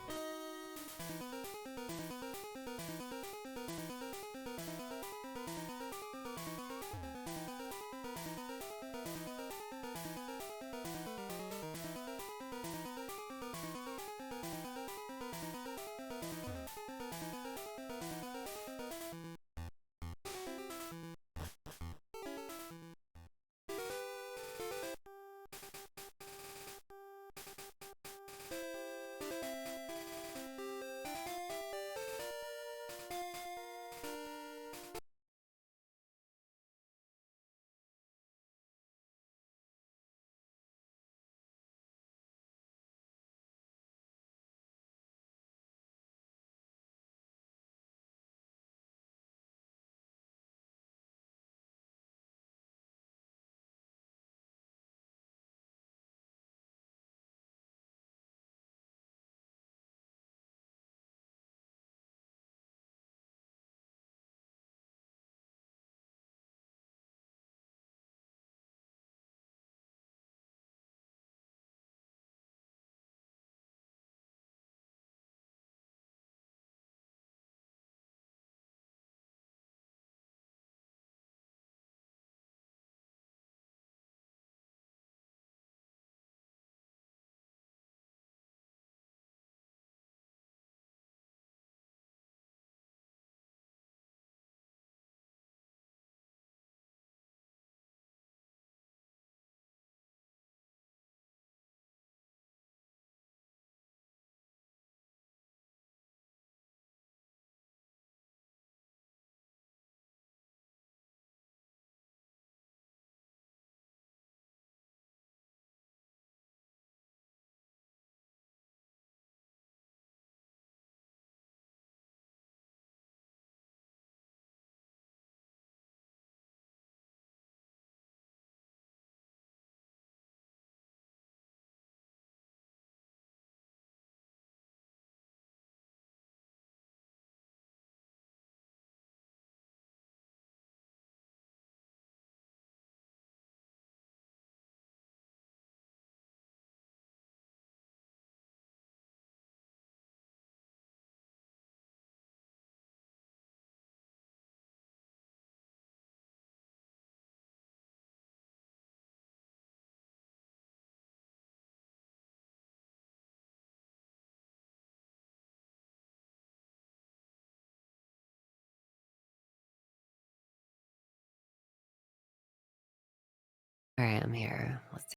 All right, I'm here. Let's see.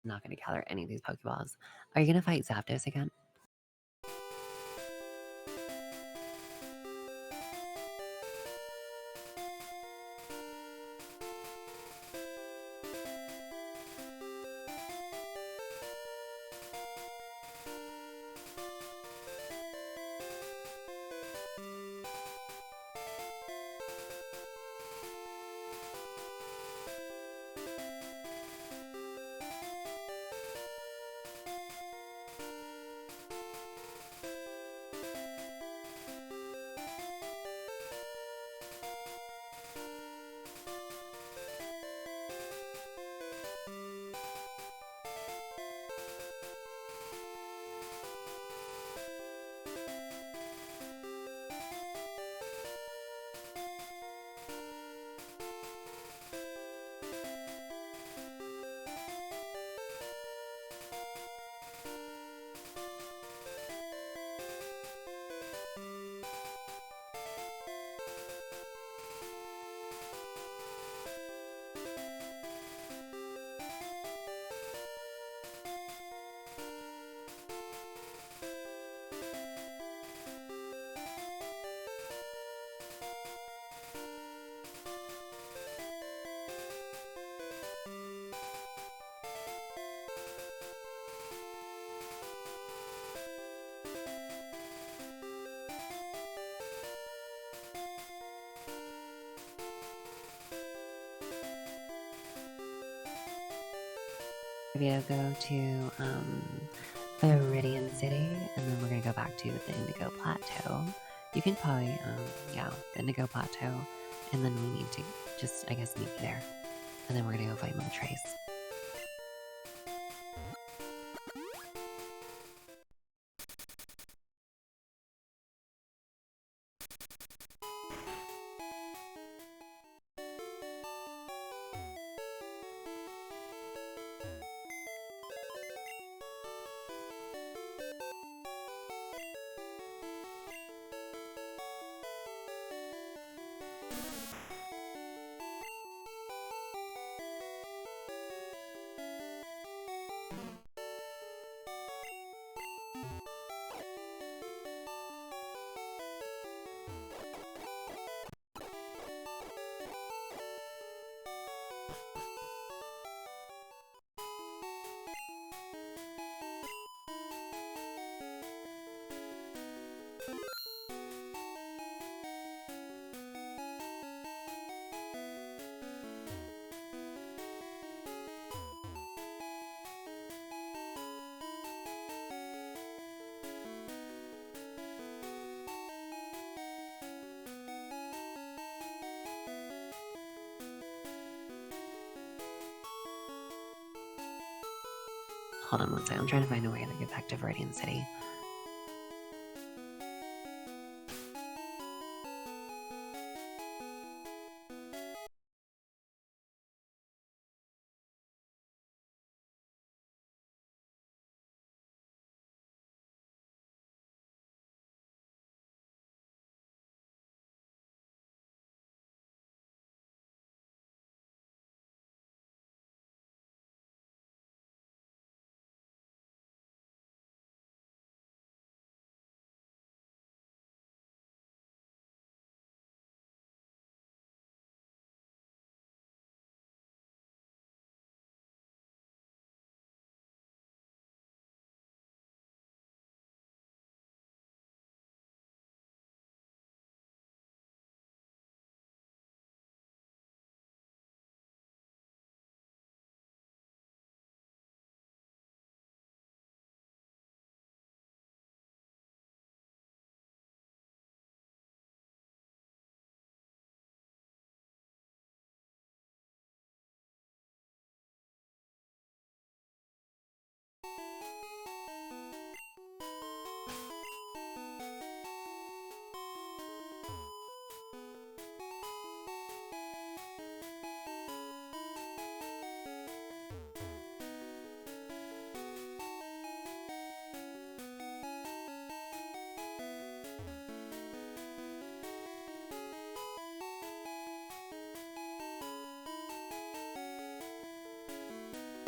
I'm not going to gather any of these Pokeballs. Are you going to fight Zapdos again? Maybe I'll go to Viridian City, and then we're gonna go back to the Indigo Plateau. You can probably, yeah, the Indigo Plateau, and then we need to just, I guess, meet you there. And then we're gonna go fight Moltres. Hold on one second. I'm trying to find a way to get back to Viridian City.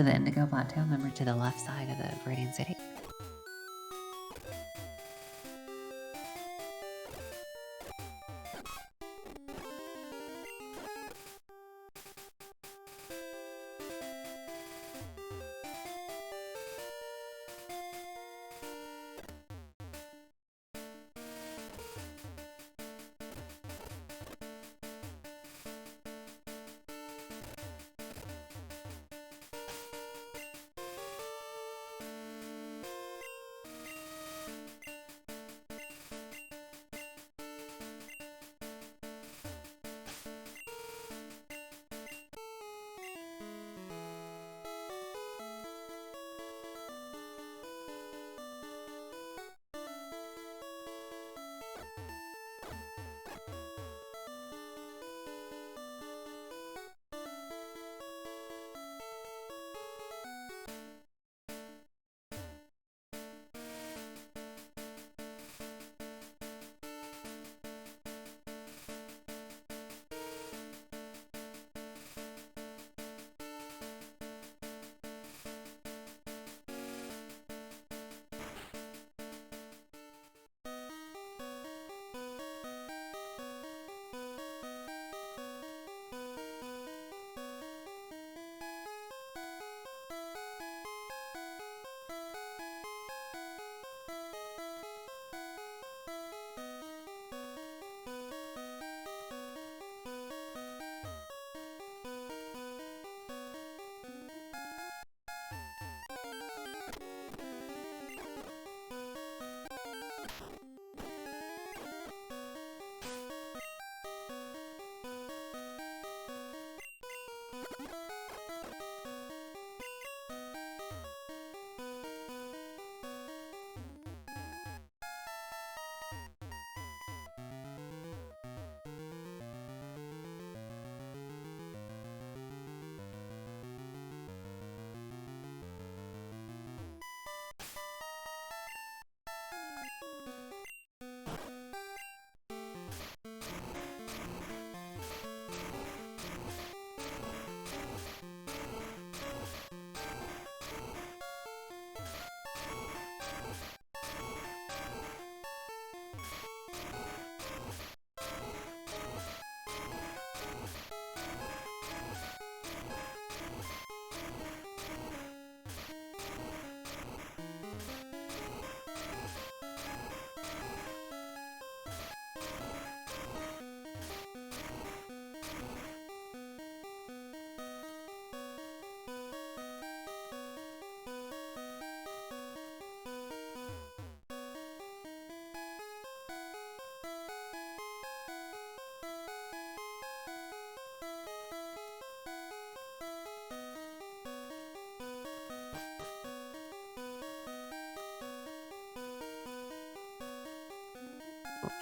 To the Indigo Plateau, remember, to the left side of the Viridian City.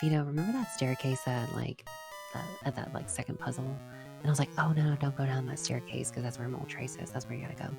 Vito, remember that staircase at that like second puzzle? And I was like, oh no, don't go down that staircase because that's where Moltres is. That's where you gotta go.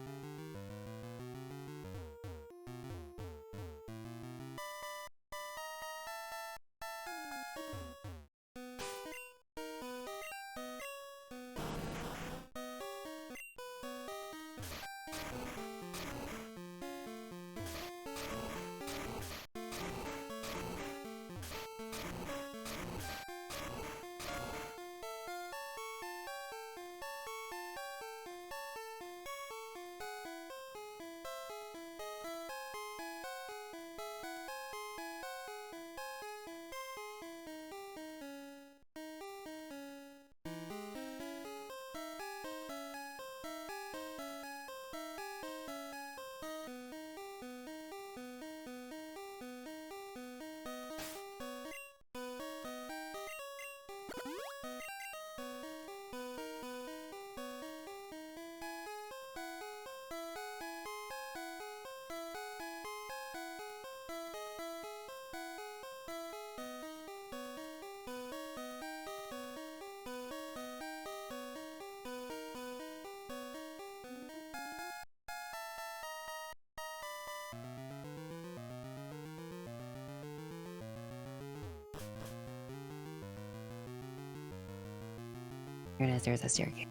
Here it is, there's a staircase.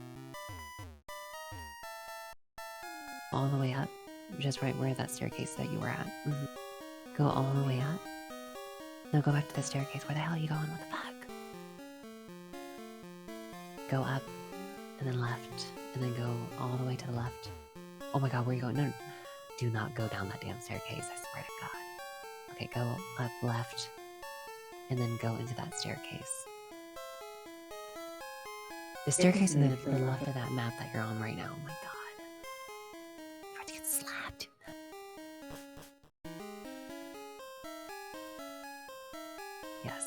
all the way up, just right where that staircase that you were at. Go all the way up. No, go back to the staircase. Where the hell are you going? What the fuck? Go up, and then left, and then go all the way to the left. Oh my god, where are you going? No, do not go down that damn staircase, I swear to god. Okay, go up left, and then go into that staircase. The staircase is to the left of that map that you're on right now. Oh my god. You're about to get slapped. Yes.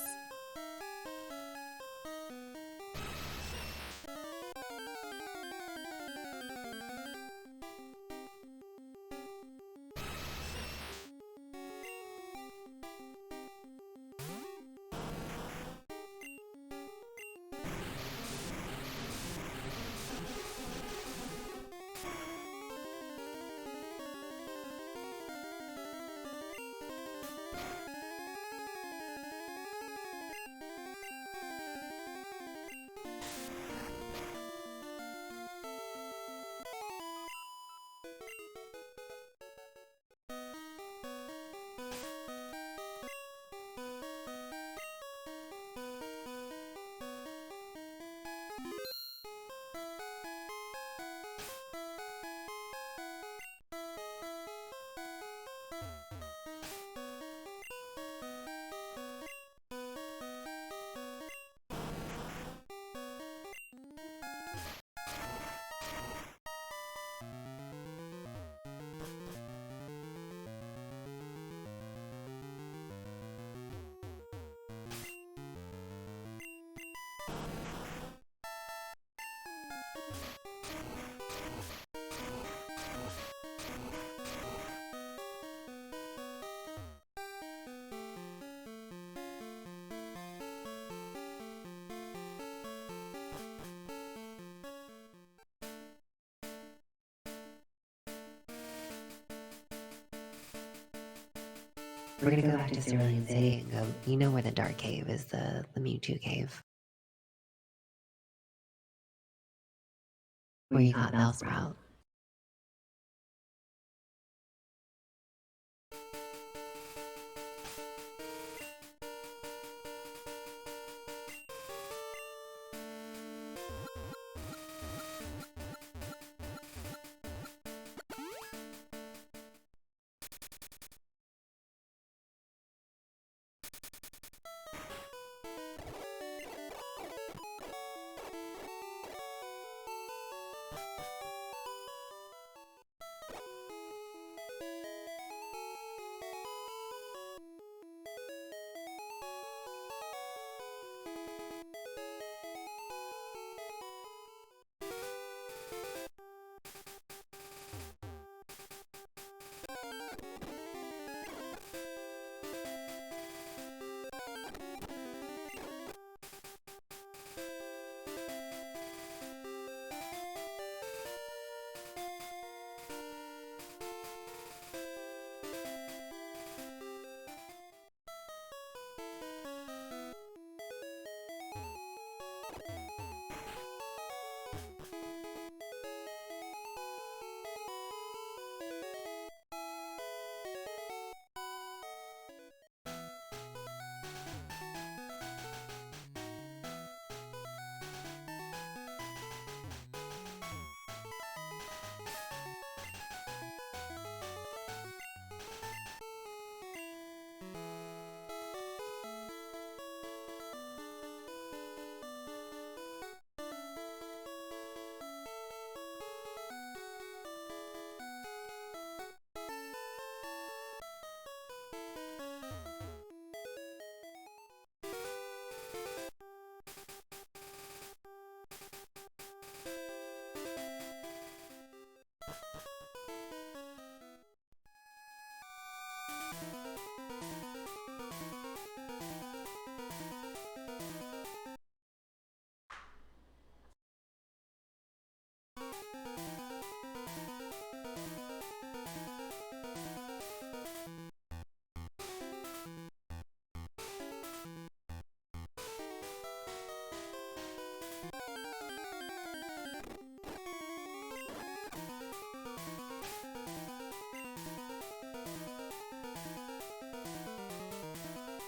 We're gonna go back to Cerulean City and go. You know where the Dark Cave is, the Mewtwo Cave. Where you caught Bellsprout.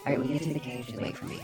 Alright, when you get to the cave, just wait for me.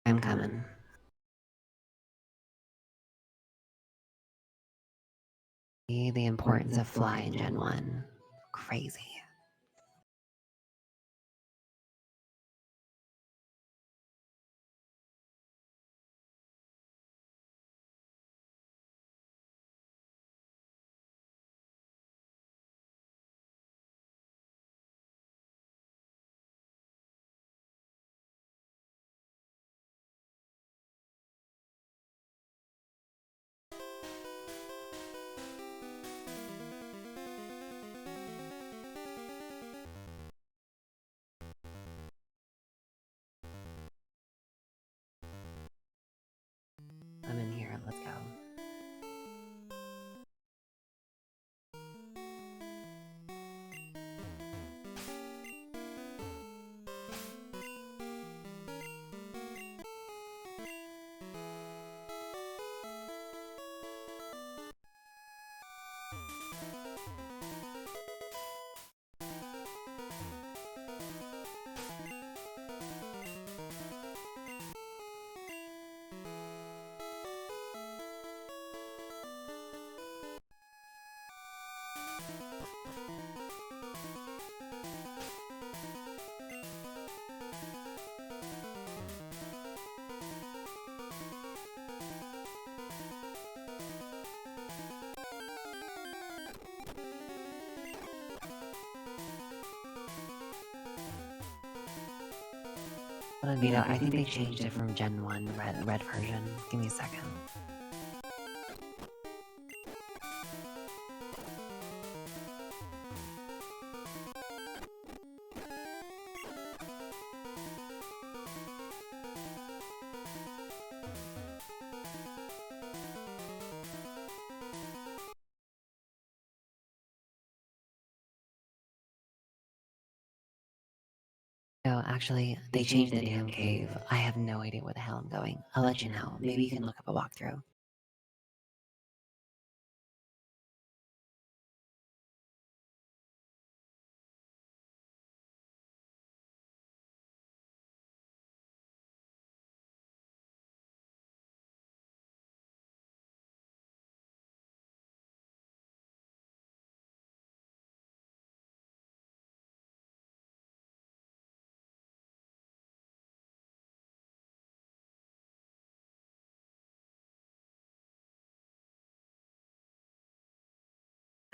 I'm coming. See the importance of fly in Gen 1. Crazy. I'm in here, let's go. Hold on, Vito, I think they changed it from Gen 1 red version. Give me a second. No, actually, they changed the damn cave. I have no idea where the hell I'm going. I'll let you know. Maybe you can look up a walkthrough.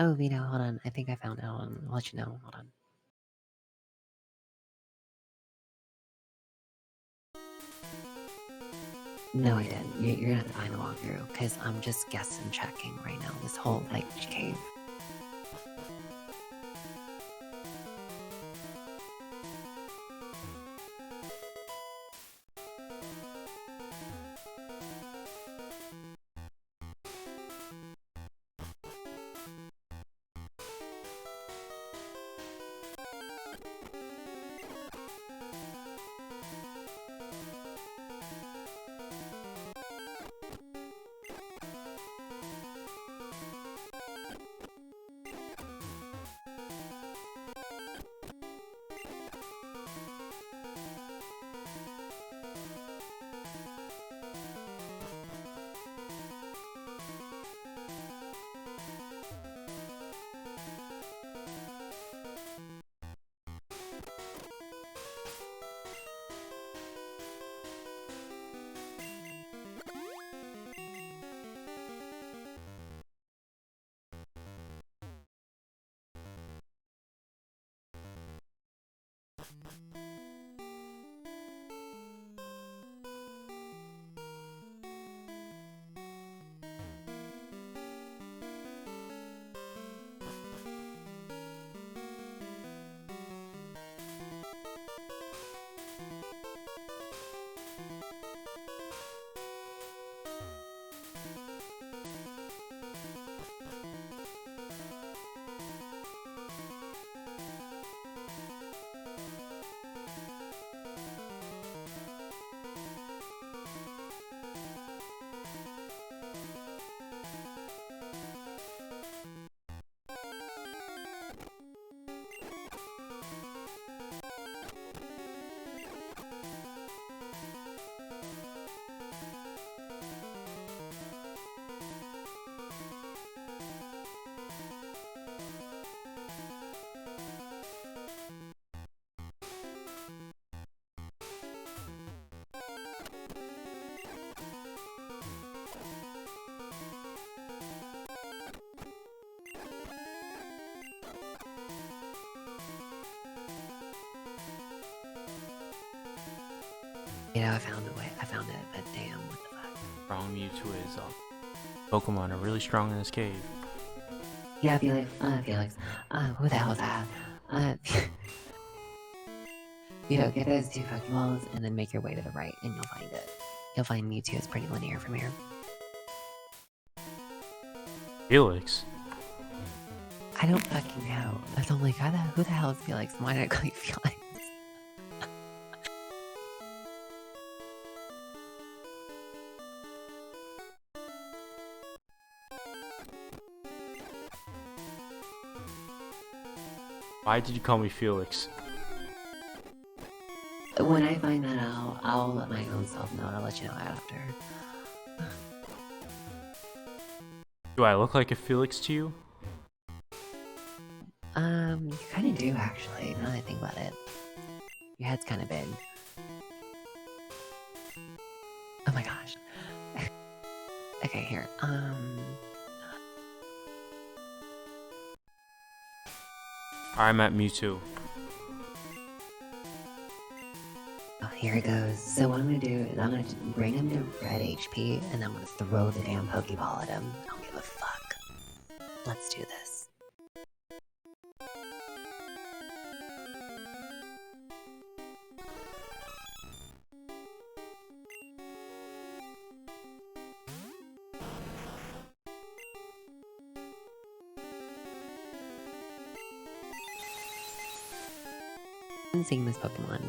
Oh, Vito, hold on. I think I found it. Hold on. I'll let you know. Hold on. No, I didn't. You're gonna have to find a walkthrough because I'm just guessing checking right now. This whole like cave. I found a way. I found it, but damn, what the fuck? Strong Mewtwo is Pokemon are really strong in this cave. Yeah, Felix. Who the hell is that? Get those 2 Pokeballs and then make your way to the right, and you'll find it. You'll find Mewtwo. It's pretty linear from here. Felix? I don't fucking know. That's I'm like, who the hell is Felix? Why did I call you Felix? Why did you call me Felix? When I find that out, I'll let my own self know. I'll let you know after. Do I look like a Felix to you? You kind of do actually. Now that I think about it, your head's kind of big. Oh my gosh. Okay, here. I'm at Mewtwo. Oh, here it goes. So what I'm gonna do is I'm gonna bring him to red HP, and I'm gonna throw the damn Pokeball at him. I don't give a fuck. Let's do this. Been seeing this Pokemon.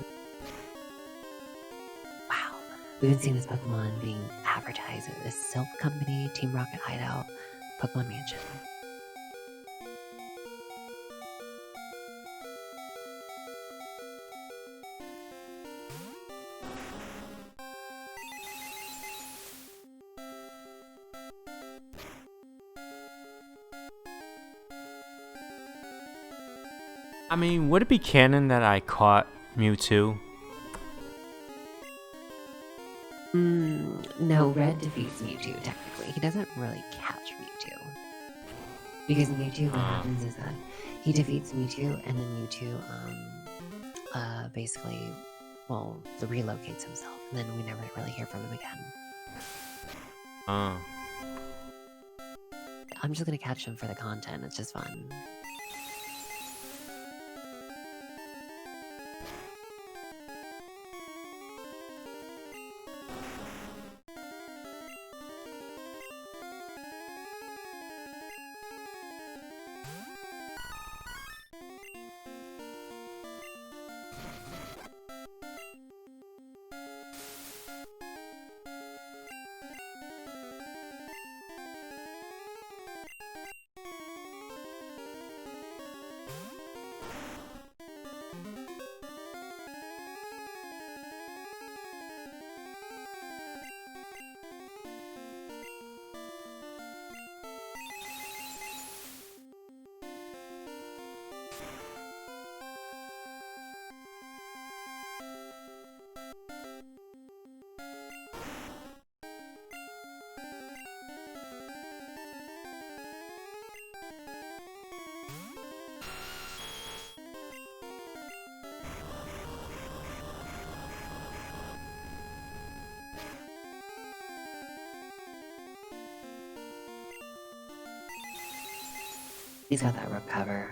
Wow. We've been seeing this Pokemon being advertised at this Silph Company, Team Rocket Hideout, Pokemon Mansion. I mean, would it be canon that I caught Mewtwo? No, Red defeats Mewtwo, technically. He doesn't really catch Mewtwo. Because Mewtwo, what happens is that he defeats Mewtwo, and then Mewtwo, basically, well, relocates himself, and then we never really hear from him again. Uh, I'm just gonna catch them for the content. It's just fun. He's got that rook cover.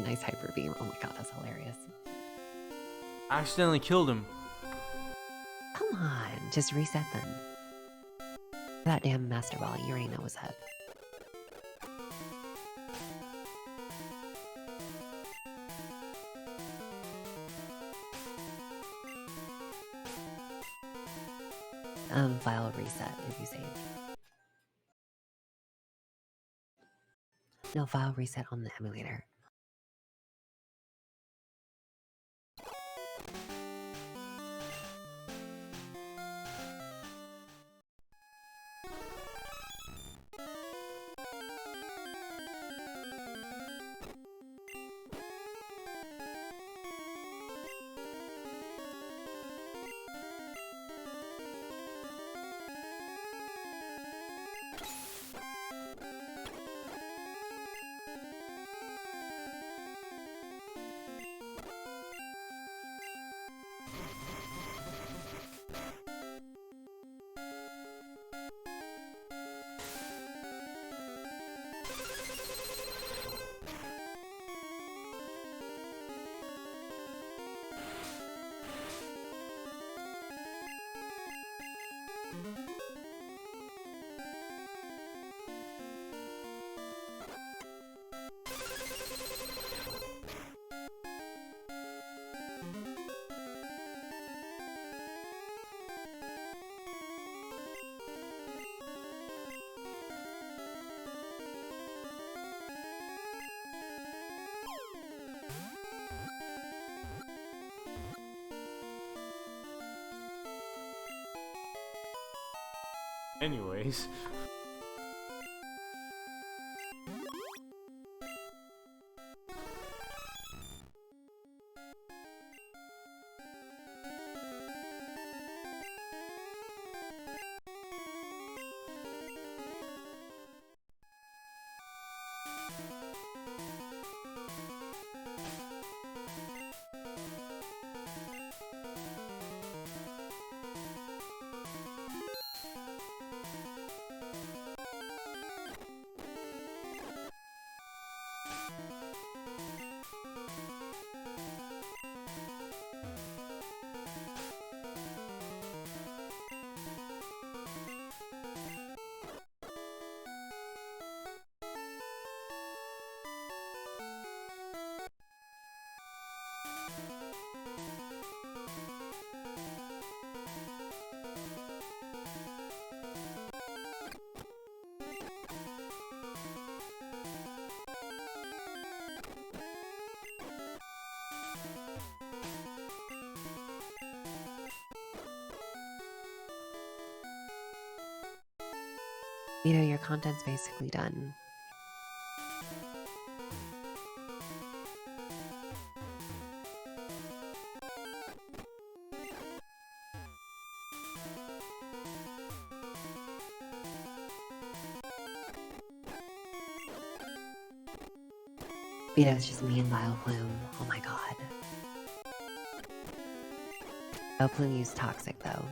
Nice hyper beam. Oh my god, that's hilarious. I accidentally killed him. Come on, just reset them. That damn Master Ball, you already know what's up. File reset if you save. No, file reset on the emulator. Anyways. You know, your content's basically done. You know, it's just me and Vileplume. Oh my god. Vileplume used Toxic though.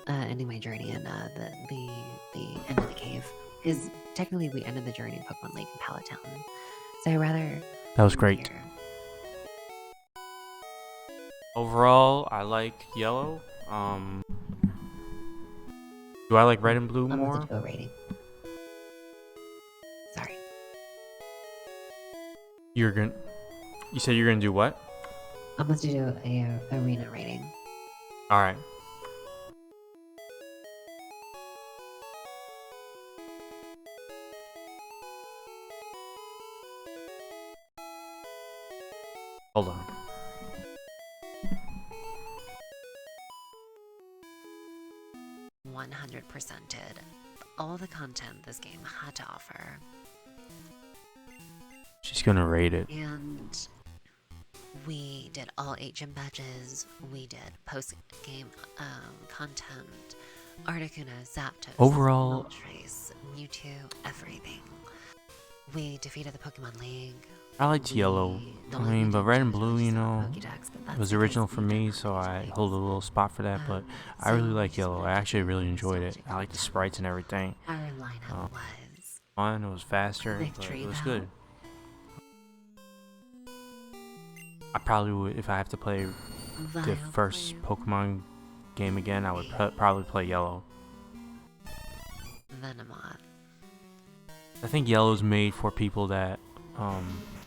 Ending my journey in the end of the cave. Because technically we ended the journey in Pokemon Lake in Pallet Town. So I'd rather That was end great. here. Overall, I like yellow. Do I like red and blue I'm more? about to do a rating. Sorry. You said you're gonna do what? I'm about to do a arena rating. All right. Hold on. %ed all the content this game had to offer. She's gonna rate it. And we did all 8 gym badges. We did post-game content. Articuno, Zapdos, Overall, Moltres, Mewtwo, everything. We defeated the Pokemon League. I liked yellow. The I only mean, we but didn't red do and is blue, really you sell know, Pokédex, but it that's was because original for we me, didn't so have I the hold a space. little spot for that. But I really So like just yellow. I wanted to actually do really enjoyed it. nostalgic I like the content. sprites and everything. Our lineup was Fun. It was faster, but Victory it was Bell. good. I probably would, if I have to play the first Pokemon game again, I would probably play yellow. Venomoth. I think yellow's made for people that,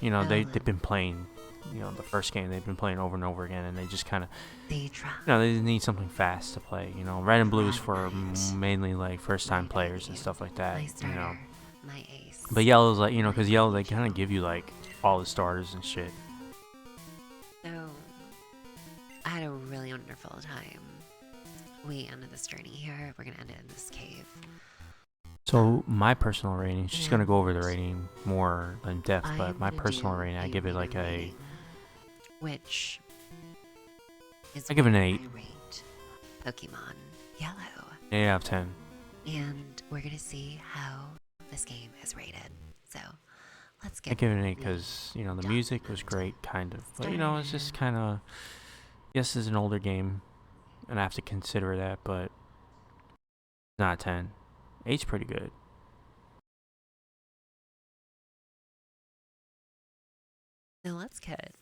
you know, they've Ellen. been playing, you know, the first game they've been playing over and over again, and they just kind of, Deidra. you know, they need something fast to play. You know, red and blue is for Dragonite. mainly like first-time players and stuff like that. My You know, starter. my ace. But yellow's like, you know, My because yellow, they angel. kind of give you like all the starters and shit. So, I had a really wonderful time. We ended this journey here. We're gonna end it in this cave. So my personal rating, she's gonna go over the And rating more in depth, I but am my gonna personal do rating, I a give it reader like a, rating, which is I give it an where 8. I rate Pokemon Yellow. 8 out of 10. And we're gonna see how this game is rated. So, let's I get give it an 8 because, you know, the music was great, kind of. But, you know, it's just kind of, yes, it's an older game, and I have to consider that, but it's not a 10. 8's pretty good. So let's get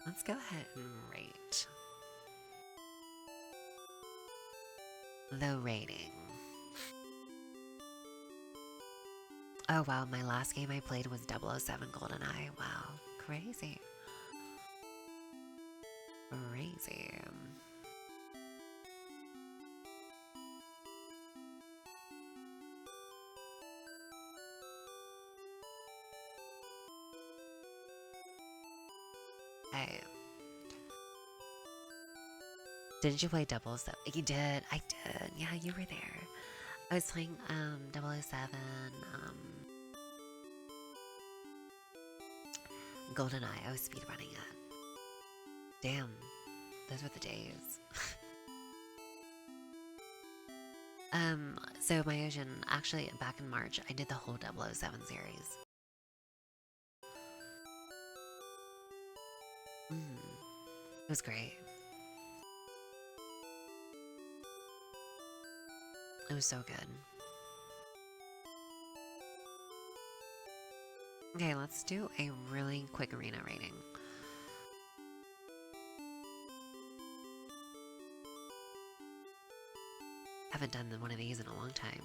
let's go ahead and rate the rating. Oh wow, my last game I played was 007 GoldenEye. Wow, crazy. Crazy. Hey. Didn't you play 007? You did. I did. Yeah, you were there. I was playing 007, GoldenEye. I was speedrunning it. Damn. Those were the days. So my Ocean, actually back in March, I did the whole 007 series. It was great. It was so good. Okay, let's do a really quick arena rating. Haven't done one of these in a long time.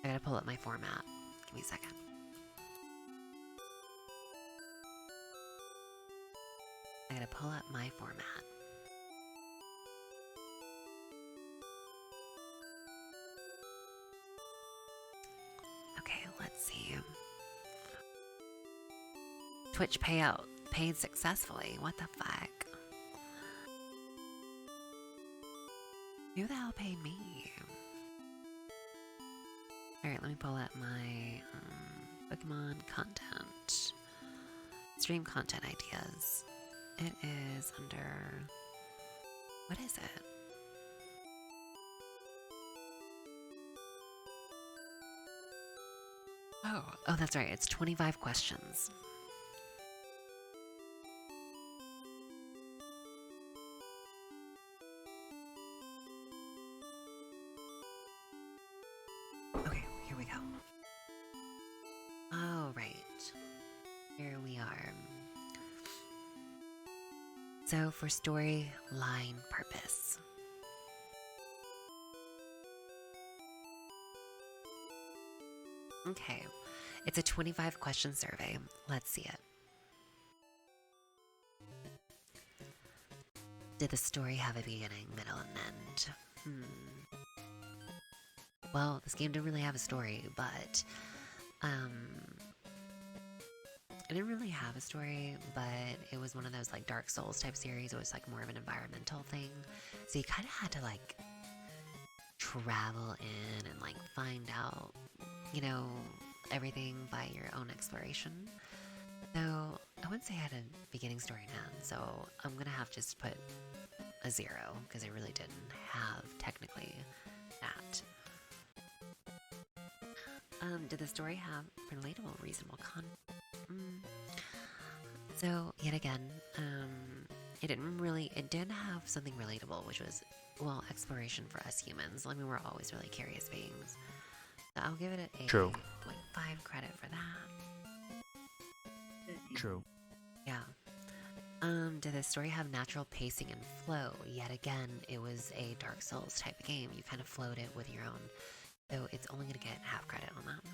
I gotta pull up my format. Give me a second. I gotta pull up my format. Okay, let's see. Twitch payout paid successfully. What the fuck? Who the hell paid me? Alright, let me pull up my Pokemon content. Stream content ideas. It is under... What is it? Oh, that's right. It's 25 questions. Okay, here we go. All right. Here we are. So, for storyline purpose. Okay. It's a 25 question survey. Let's see it. Did the story have a beginning, middle, and end? Well, this game didn't really have a story, but it didn't really have a story, but it was one of those like Dark Souls type series. It was like more of an environmental thing. So you kind of had to like travel in and like find out, you know, everything by your own exploration. So I wouldn't say I had a beginning, story, and end. So I'm gonna have to just put a 0 because I really didn't have technically that. Did the story have relatable, reasonable So yet again, it did have something relatable, which was, well, exploration for us humans. I mean, we're always really curious beings. So I'll give it a True. 5 credit for that. True. Yeah. Did the story have natural pacing and flow? Yet again, it was a Dark Souls type of game. You kind of flowed it with your own. So it's only gonna get half credit on that one.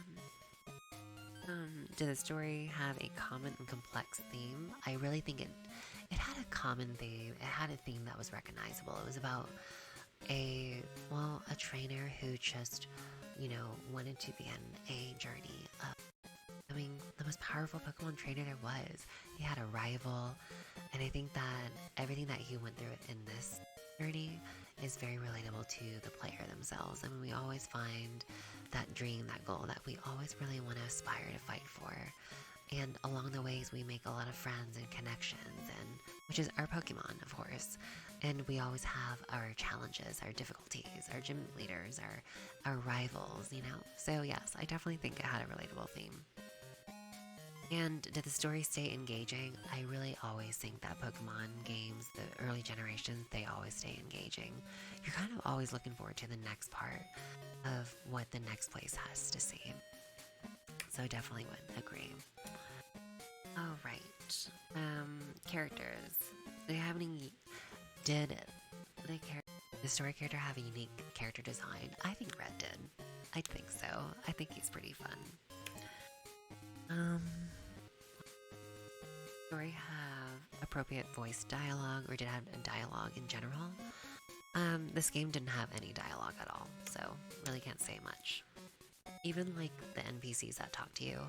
Did the story have a common and complex theme? I really think it had a common theme. It had a theme that was recognizable. It was about a trainer who just, wanted to begin a journey of becoming the most powerful Pokemon trainer there was. He had a rival, and I think that everything that he went through in this journey is very relatable to the player themselves. I mean, we always find that dream, that goal that we always really want to aspire to fight for. And along the ways, we make a lot of friends and connections, and which is our Pokemon, of course. And we always have our challenges, our difficulties, our gym leaders, our rivals, So yes, I definitely think it had a relatable theme. And did the story stay engaging? I really always think that Pokemon games, the early generations, they always stay engaging. You're kind of always looking forward to the next part of what the next place has to see. So I definitely would agree. All right. Characters. Do you have any? Did the story character have a unique character design? I think Red did. I think so. I think he's pretty fun. Story have appropriate voice dialogue, or did it have a dialogue in general? This game didn't have any dialogue at all, so really can't say much. Even like the NPCs that talk to you,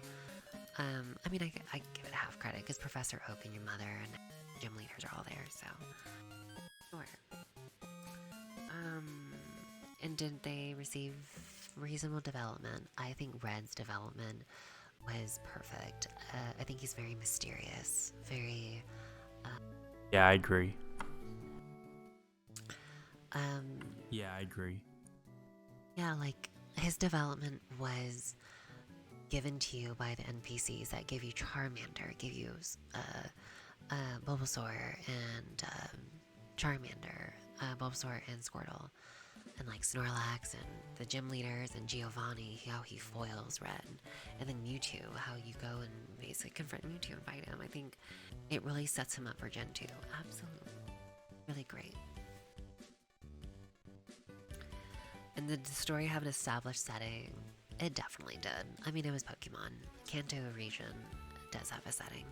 I mean, I give it half credit because Professor Oak and your mother and gym leaders are all there, so sure. And did they receive reasonable development? I think Red's development was perfect. I think he's very mysterious, very. Yeah, I agree. Um. Yeah, I agree. Yeah, like his development was given to you by the NPCs that give you Charmander, give you Bulbasaur and Charmander, Bulbasaur and Squirtle, and like Snorlax and the gym leaders and Giovanni, how he foils Red, and then Mewtwo, how you go and basically confront Mewtwo and fight him. I think it really sets him up for Gen 2. Absolutely. Really great. And did the story have an established setting? It definitely did. I mean, it was Pokemon. Kanto region does have a setting.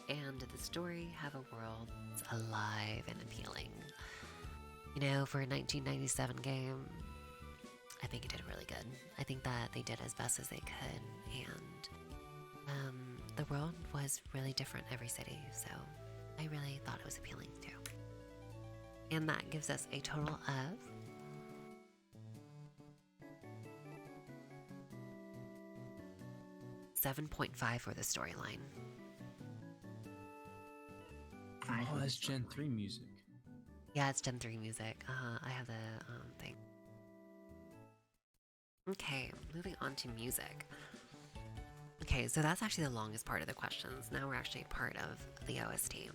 And did the story have a world that's alive and appealing? For a 1997 game, I think it did really good. I think that they did as best as they could, and the world was really different every city, so I really thought it was appealing too. And that gives us a total of 7.5 for the storyline. Oh, that's Gen 3 music. Yeah, it's Gen 3 music. I have the thing. Okay, moving on to music. Okay, so that's actually the longest part of the questions. Now we're actually part of the OST.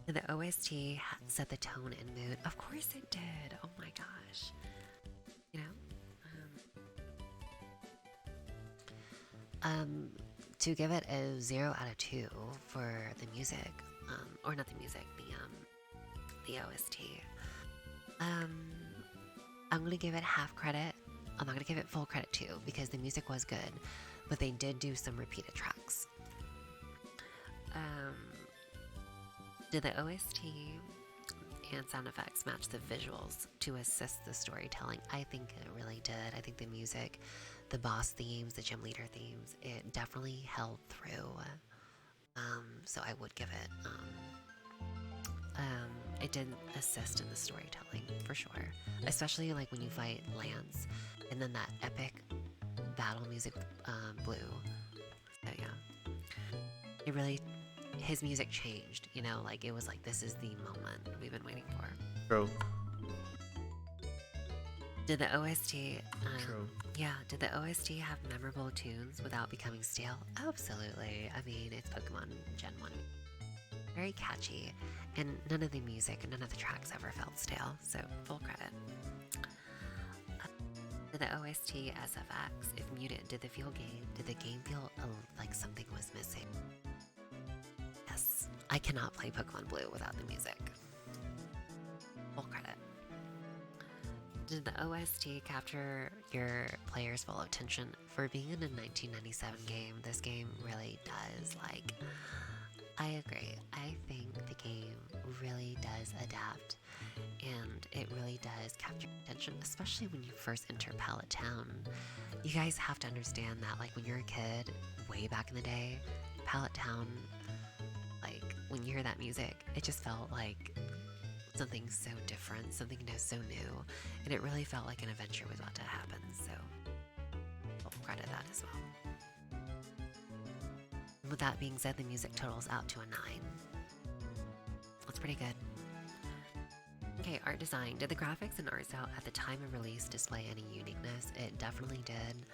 Did the OST set the tone and mood? Of course it did. Oh my gosh. To give it a 0 out of 2 for the music, or not the music, the OST. I'm gonna give it half credit. I'm not gonna give it full credit too, because the music was good, but they did do some repeated tracks. Did the OST and sound effects match the visuals to assist the storytelling? I think it really did. I think the music, the boss themes, the gym leader themes, it definitely held through. So I would give it. It did assist in the storytelling for sure, especially like when you fight Lance, and then that epic battle music blew. So yeah, it really. His music changed, like it was like, this is the moment we've been waiting for. True. Did the OST, True. Yeah, did the OST have memorable tunes without becoming stale? Absolutely. I mean, it's Pokemon Gen 1. Very catchy, and none of the music and none of the tracks ever felt stale, so full credit. Did the OST SFX, if muted, did the game feel like something was missing? Yes, I cannot play Pokemon Blue without the music. Full credit. Did the OST capture your player's full attention? For being in a 1997 game, this game really does, like, I agree. I think the game really does adapt, and it really does capture your attention, especially when you first enter Pallet Town. You guys have to understand that, like, when you're a kid, way back in the day, Pallet Town, like, when you hear that music, it just felt like something so different, something so new, and it really felt like an adventure was about to happen, so I'll credit that as well. With that being said, the music totals out to a 9. That's pretty good. Okay, art design. Did the graphics and art style at the time of release display any uniqueness? It definitely did.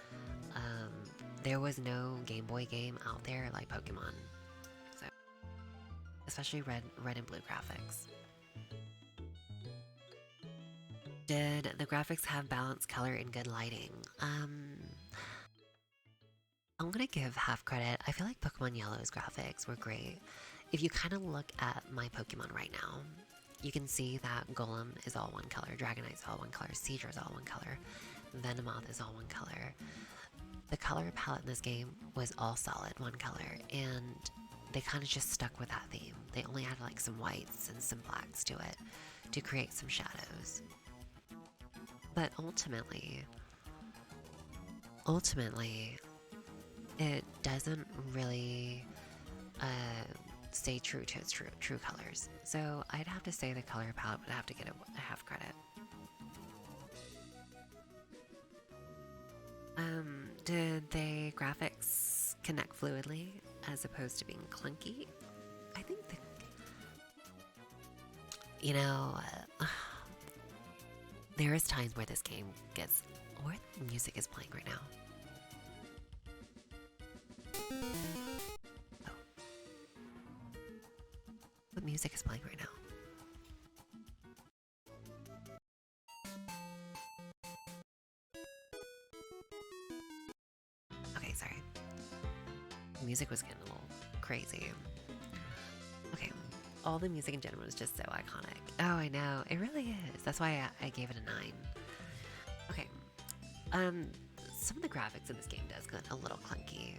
There was no Game Boy game out there like Pokemon, so especially red and blue graphics. Did the graphics have balanced color and good lighting? I'm gonna give half credit. I feel like Pokemon Yellow's graphics were great. If you kind of look at my Pokemon right now, you can see that Golem is all one color, Dragonite's all one color, Seadra is all one color, Venomoth is all one color. The color palette in this game was all solid, one color, and they kind of just stuck with that theme. They only added like some whites and some blacks to it to create some shadows. But ultimately, it doesn't really stay true to its true colors. So I'd have to say the color palette would have to get a half credit. Did the graphics connect fluidly as opposed to being clunky? I think there is times where this game gets, where the music is playing right now. Oh. What music is playing right now? Okay, sorry. The music was getting a little crazy. Okay, all the music in general is just so iconic. Oh, I know. It really is. That's why I gave it a 9. Okay. Some of the graphics in this game does get a little clunky.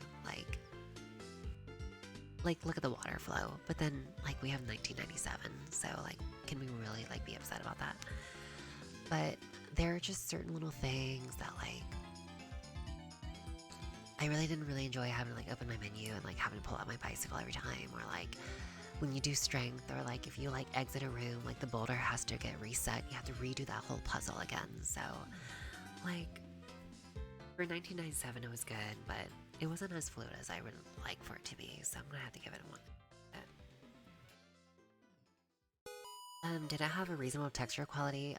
Like look at the water flow. But then, like, we have 1997, so, like, can we really, like, be upset about that? But there are just certain little things that, like, I really didn't really enjoy having to, like, open my menu and, like, having to pull out my bicycle every time, or, like, when you do strength, or, like, if you, like, exit a room, like, the boulder has to get reset, you have to redo that whole puzzle again. So, like, for 1997 it was good, but it wasn't as fluid as I would like for it to be, so I'm gonna have to give it a 1. Did it have a reasonable texture quality?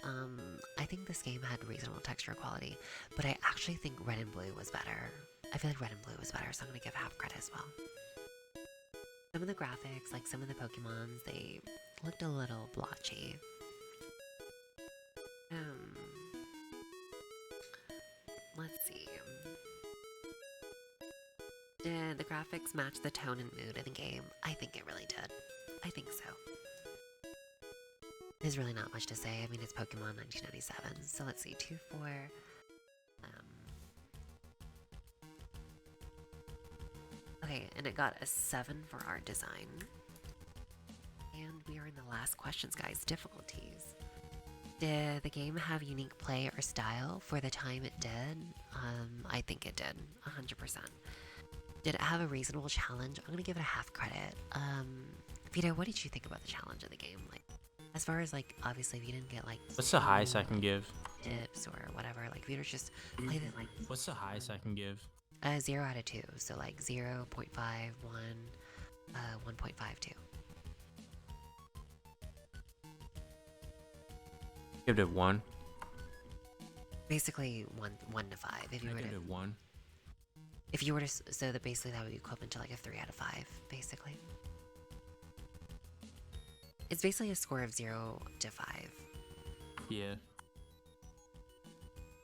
I think this game had reasonable texture quality, but I actually think Red and Blue was better. I feel like Red and Blue was better, so I'm gonna give half credit as well. Some of the graphics, like some of the Pokemons, they looked a little blotchy. Let's see. Did the graphics match the tone and mood of the game? I think it really did. I think so. There's really not much to say. I mean, it's Pokemon 1997. So let's see, 2, 4. Okay, and it got a 7 for art design. And we are in the last questions, guys. Difficulties. Did the game have unique play or style for the time it did? I think it did, 100%. Did it have a reasonable challenge? I'm gonna give it a half credit. Vito, what did you think about the challenge of the game? Like, as far as, like, obviously if you didn't get, like, What's the highest I can give? tips or whatever, like, Vito just played it, like, What's the highest I can give? 0 out of 2, so, like, 0.5, 1, 1.52. Give it a 1. Basically, 1 to 5. If you I were give it to, a 1. if you were to, so that basically that would be equivalent to, like, a 3 out of 5, basically. It's basically a score of 0 to 5. Yeah.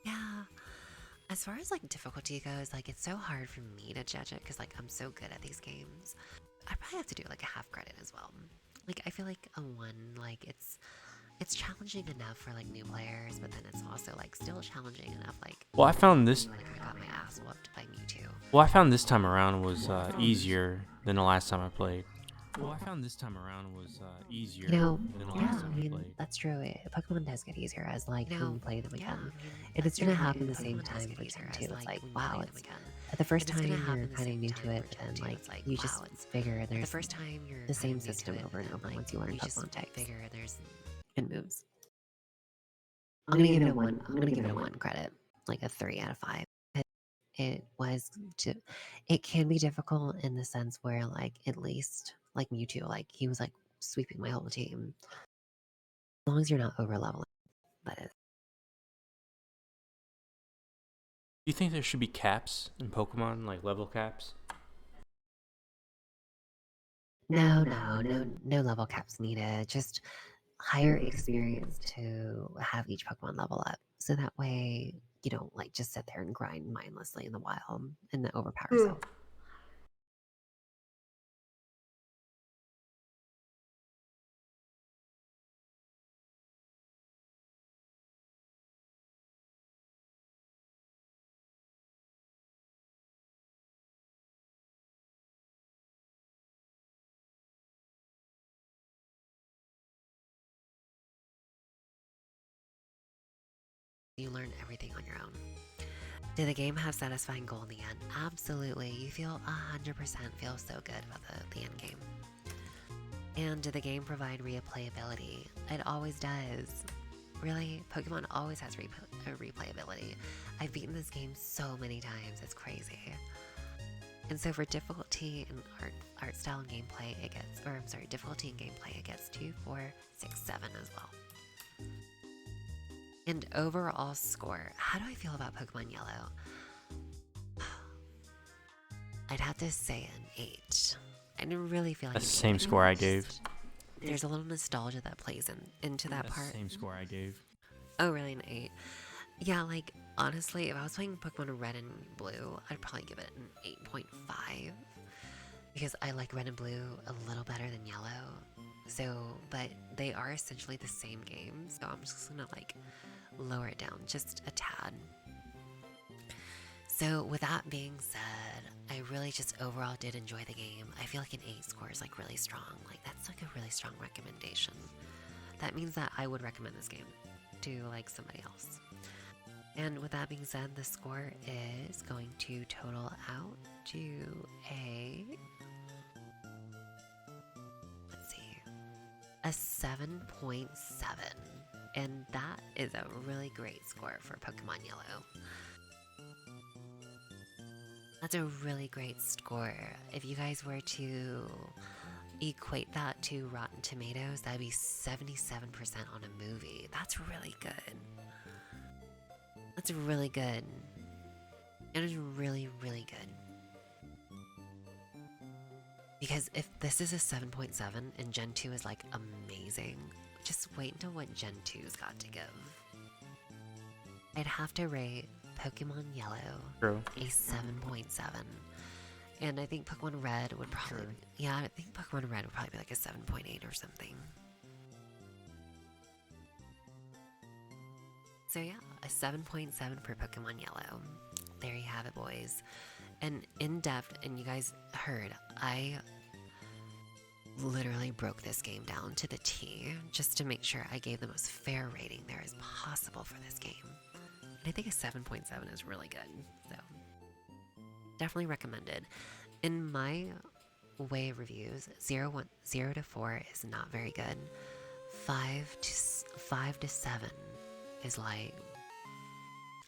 Yeah. as far as like difficulty goes, like it's so hard for me to judge it because like I'm so good at these games. I probably have to do like a half credit as well. Like I feel like a 1, like it's challenging enough for like new players, but then it's also like still challenging enough like Well, I found this. like I got my ass whooped by Mewtwo. Well, I found this time around was easier than the last time I played. You know, yeah, I mean that's true. Pokemon does get easier as like when you play them again, and it's gonna happen the same time for Gen 2. It's like wow, it's at the first time you're kind of new to it, but then like you just figure there's the same system over and over once you learn Pokemon types and moves. I'm gonna give it a 1. I'm gonna give it a 1 credit, like a 3 out of 5. It was, it can be difficult in the sense where, like, at least, like Mewtwo, like, he was, like, sweeping my whole team. As long as you're not over leveling, that is. Do you think there should be caps in Pokemon, like level caps? No level caps needed. Just higher experience to have each Pokemon level up. So that way you don't, like, just sit there and grind mindlessly in the wild and then overpower yourself. You learn everything on your own. Did the game have satisfying goal in the end? Absolutely. You feel 100% feel so good about the end game. And did the game provide replayability? It always does. Really, Pokemon always has replayability. I've beaten this game so many times, it's crazy. And so for difficulty and art style and gameplay, it gets, or I'm sorry, difficulty and gameplay, it gets 2, 4, 6, 7 as well. And overall score, how do I feel about Pokemon Yellow? I'd have to say an 8. I didn't really feel like That's the same score I gave. There's a little nostalgia that plays into that part. Same score I gave. Oh, really? An 8? Yeah, like, honestly, if I was playing Pokemon Red and Blue, I'd probably give it an 8.5. Because I like Red and Blue a little better than Yellow. So, but they are essentially the same game. So I'm just gonna, like, lower it down just a tad. So with that being said, I really just overall did enjoy the game. I feel like an 8 score is like really strong. Like that's like a really strong recommendation. That means that I would recommend this game to like somebody else. And with that being said, the score is going to total out to a, let's see, a 7.7. And that is a really great score for Pokemon Yellow. That's a really great score. If you guys were to equate that to Rotten Tomatoes, that'd be 77% on a movie. That's really good. That's really good. It is really, really good. Because if this is a 7.7 and Gen 2 is like amazing, just wait until what Gen 2's got to give. I'd have to rate Pokemon Yellow a 7.7. And I think Pokemon Red would probably, yeah, I think Pokemon Red would probably be like a 7.8 or something. So yeah, a 7.7 for Pokemon Yellow. There you have it, boys. And in depth, and you guys heard, I literally broke this game down to the T just to make sure I gave the most fair rating there as possible for this game. And I think a 7.7 is really good, so definitely recommended. In my way of reviews, 0 to 4 is not very good. 5 to 7 is like,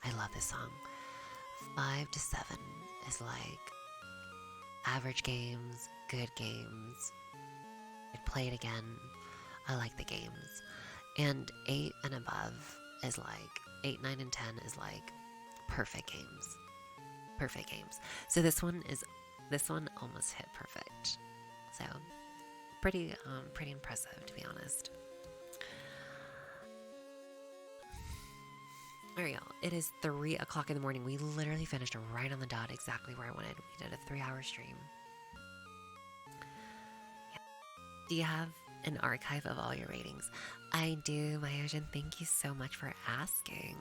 I love this song. 5 to 7 is like average games, good games. I'd play it again. I like the games. And 8 and above is like 8, 9, and 10 is like perfect games. Perfect games. So this one almost hit perfect. So pretty impressive, to be honest. All right, y'all. It is 3 o'clock in the morning. We literally finished right on the dot, exactly where I wanted. We did a 3-hour stream. Yeah. Do you have an archive of all your ratings? I do, Myojin. Thank you so much for asking.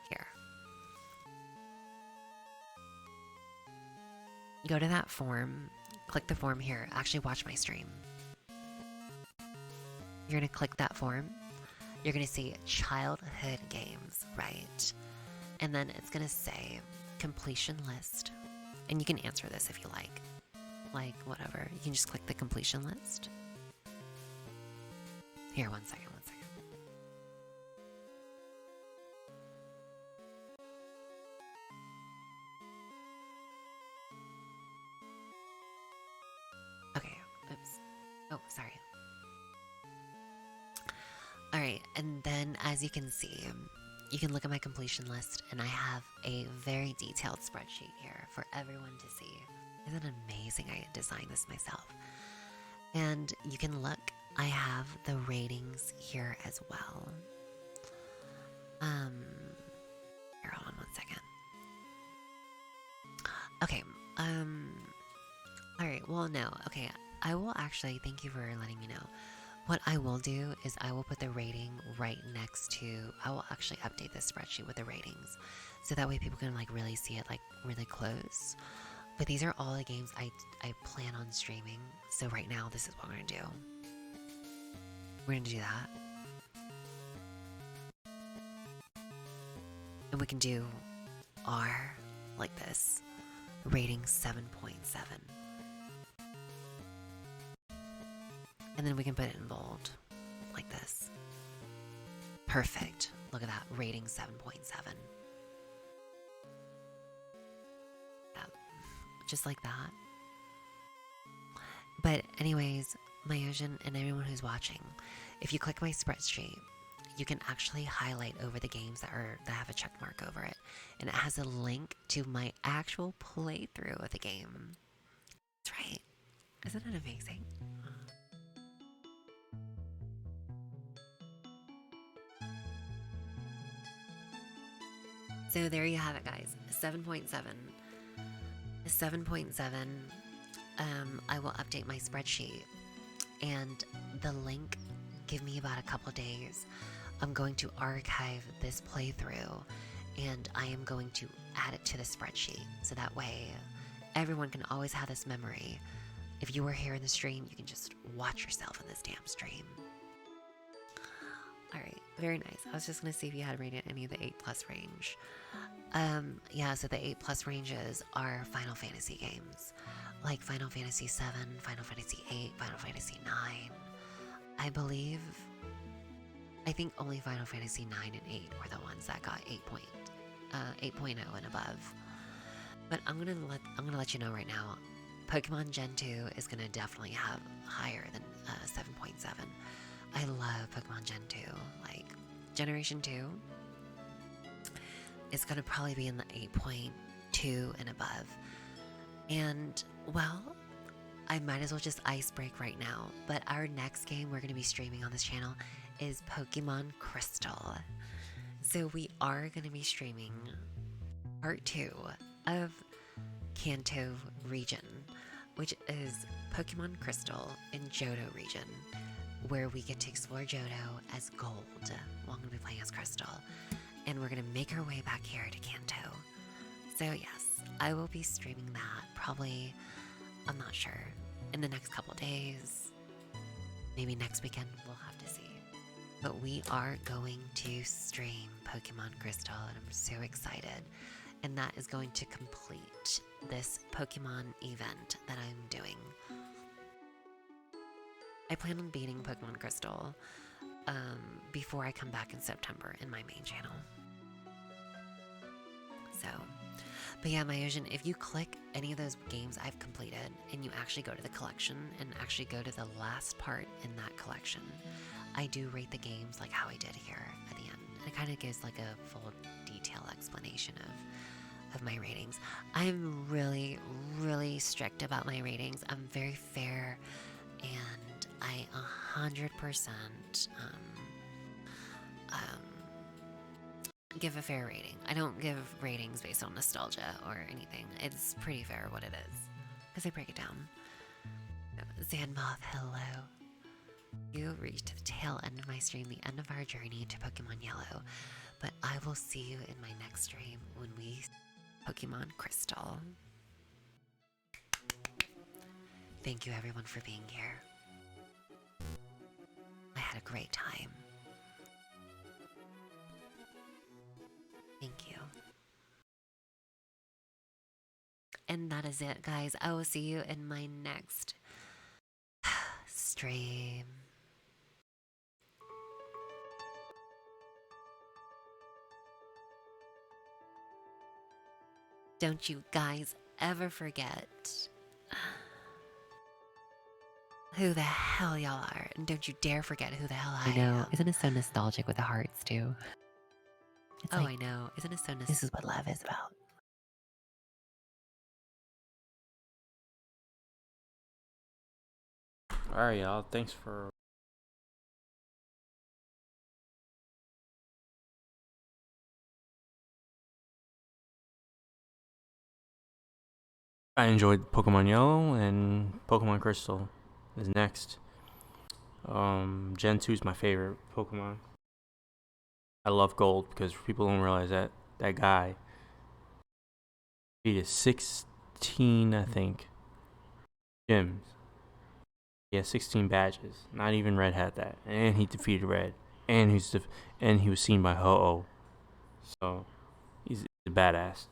Here. Go to that form. Click the form here. Actually, watch my stream. You're going to click that form. You're going to see childhood games, right? And then it's going to say completion list. And you can answer this if you like. Like, whatever. You can just click the completion list. Here, one second. Okay, oops. Oh, sorry. All right, and then as you can see, you can look at my completion list, and I have a very detailed spreadsheet here for everyone to see. Isn't it amazing? I designed this myself. And you can look, I have the ratings here as well. Here, hold on one second. Okay, all right, well, no, okay, I will actually, thank you for letting me know. What I will do is I will put the rating right next to, I will actually update this spreadsheet with the ratings. So that way people can like really see it like really close. But these are all the games I plan on streaming. So right now, this is what we're gonna do. We're gonna do that. And we can do R like this. Rating 7.7. And then we can put it in bold, like this. Perfect. Look at that, rating 7.7. Yeah, just like that. But anyways, Myojin and everyone who's watching, if you click my spreadsheet, you can actually highlight over the games that have a check mark over it. And it has a link to my actual playthrough of the game. That's right. Isn't it amazing? So there you have it, guys. 7.7. 7.7. I will update my spreadsheet. And the link, give me about a couple days. I'm going to archive this playthrough. And I am going to add it to the spreadsheet. So that way, everyone can always have this memory. If you were here in the stream, you can just watch yourself in this damn stream. Alright, very nice. I was just going to see if you had rated any of the 8+ range. Yeah, so the 8+ ranges are Final Fantasy games. Like Final Fantasy 7, Final Fantasy 8, Final Fantasy 9. I believe... I think only Final Fantasy 9 and 8 were the ones that got 8.0 and above. But I'm gonna let you know right now, Pokemon Gen 2 is gonna definitely have higher than 7.7. I love Pokemon Gen 2. Like, Generation 2 is gonna probably be in the 8.2 and above. And, well, I might as well just ice break right now. But our next game we're gonna be streaming on this channel is Pokemon Crystal. So we are gonna be streaming part 2 of Kanto region, which is Pokemon Crystal in Johto region, where we get to explore Johto as Gold while I'm going to be playing as Crystal. And we're going to make our way back here to Kanto. So yes, I will be streaming that probably, I'm not sure, in the next couple days. Maybe next weekend, we'll have to see. But we are going to stream Pokemon Crystal, and I'm so excited. And that is going to complete this Pokemon event that I'm doing. I plan on beating Pokemon Crystal before I come back in September in my main channel. So, but yeah, Myojin, if you click any of those games I've completed and you actually go to the collection and actually go to the last part in that collection, I do rate the games like how I did here at the end. And it kind of gives like a full detailed explanation of my ratings. I'm really, really strict about my ratings. I'm very fair, and I 100% give a fair rating. I don't give ratings based on nostalgia or anything. It's pretty fair what it is because I break it down. Zanmoth, hello. You reached the tail end of my stream, the end of our journey to Pokemon Yellow, but I will see you in my next stream when we Pokemon Crystal. Thank you everyone for being here. I had a great time. Thank you. And that is it, guys. I will see you in my next stream. Don't you guys ever forget who the hell y'all are. And don't you dare forget who the hell I know. am. Isn't it so nostalgic with the hearts, too? It's Oh, like, I know. Isn't it so nostalgic? this is what love is about. Alright, y'all. Thanks for. I enjoyed Pokemon Yellow, and Pokemon Crystal is next. Gen 2 is my favorite Pokemon. I love Gold because people don't realize that guy, he is 16, I think, gyms. He has 16 badges. Not even Red had that, and he defeated Red, and he was seen by Ho-Oh. So he's a badass.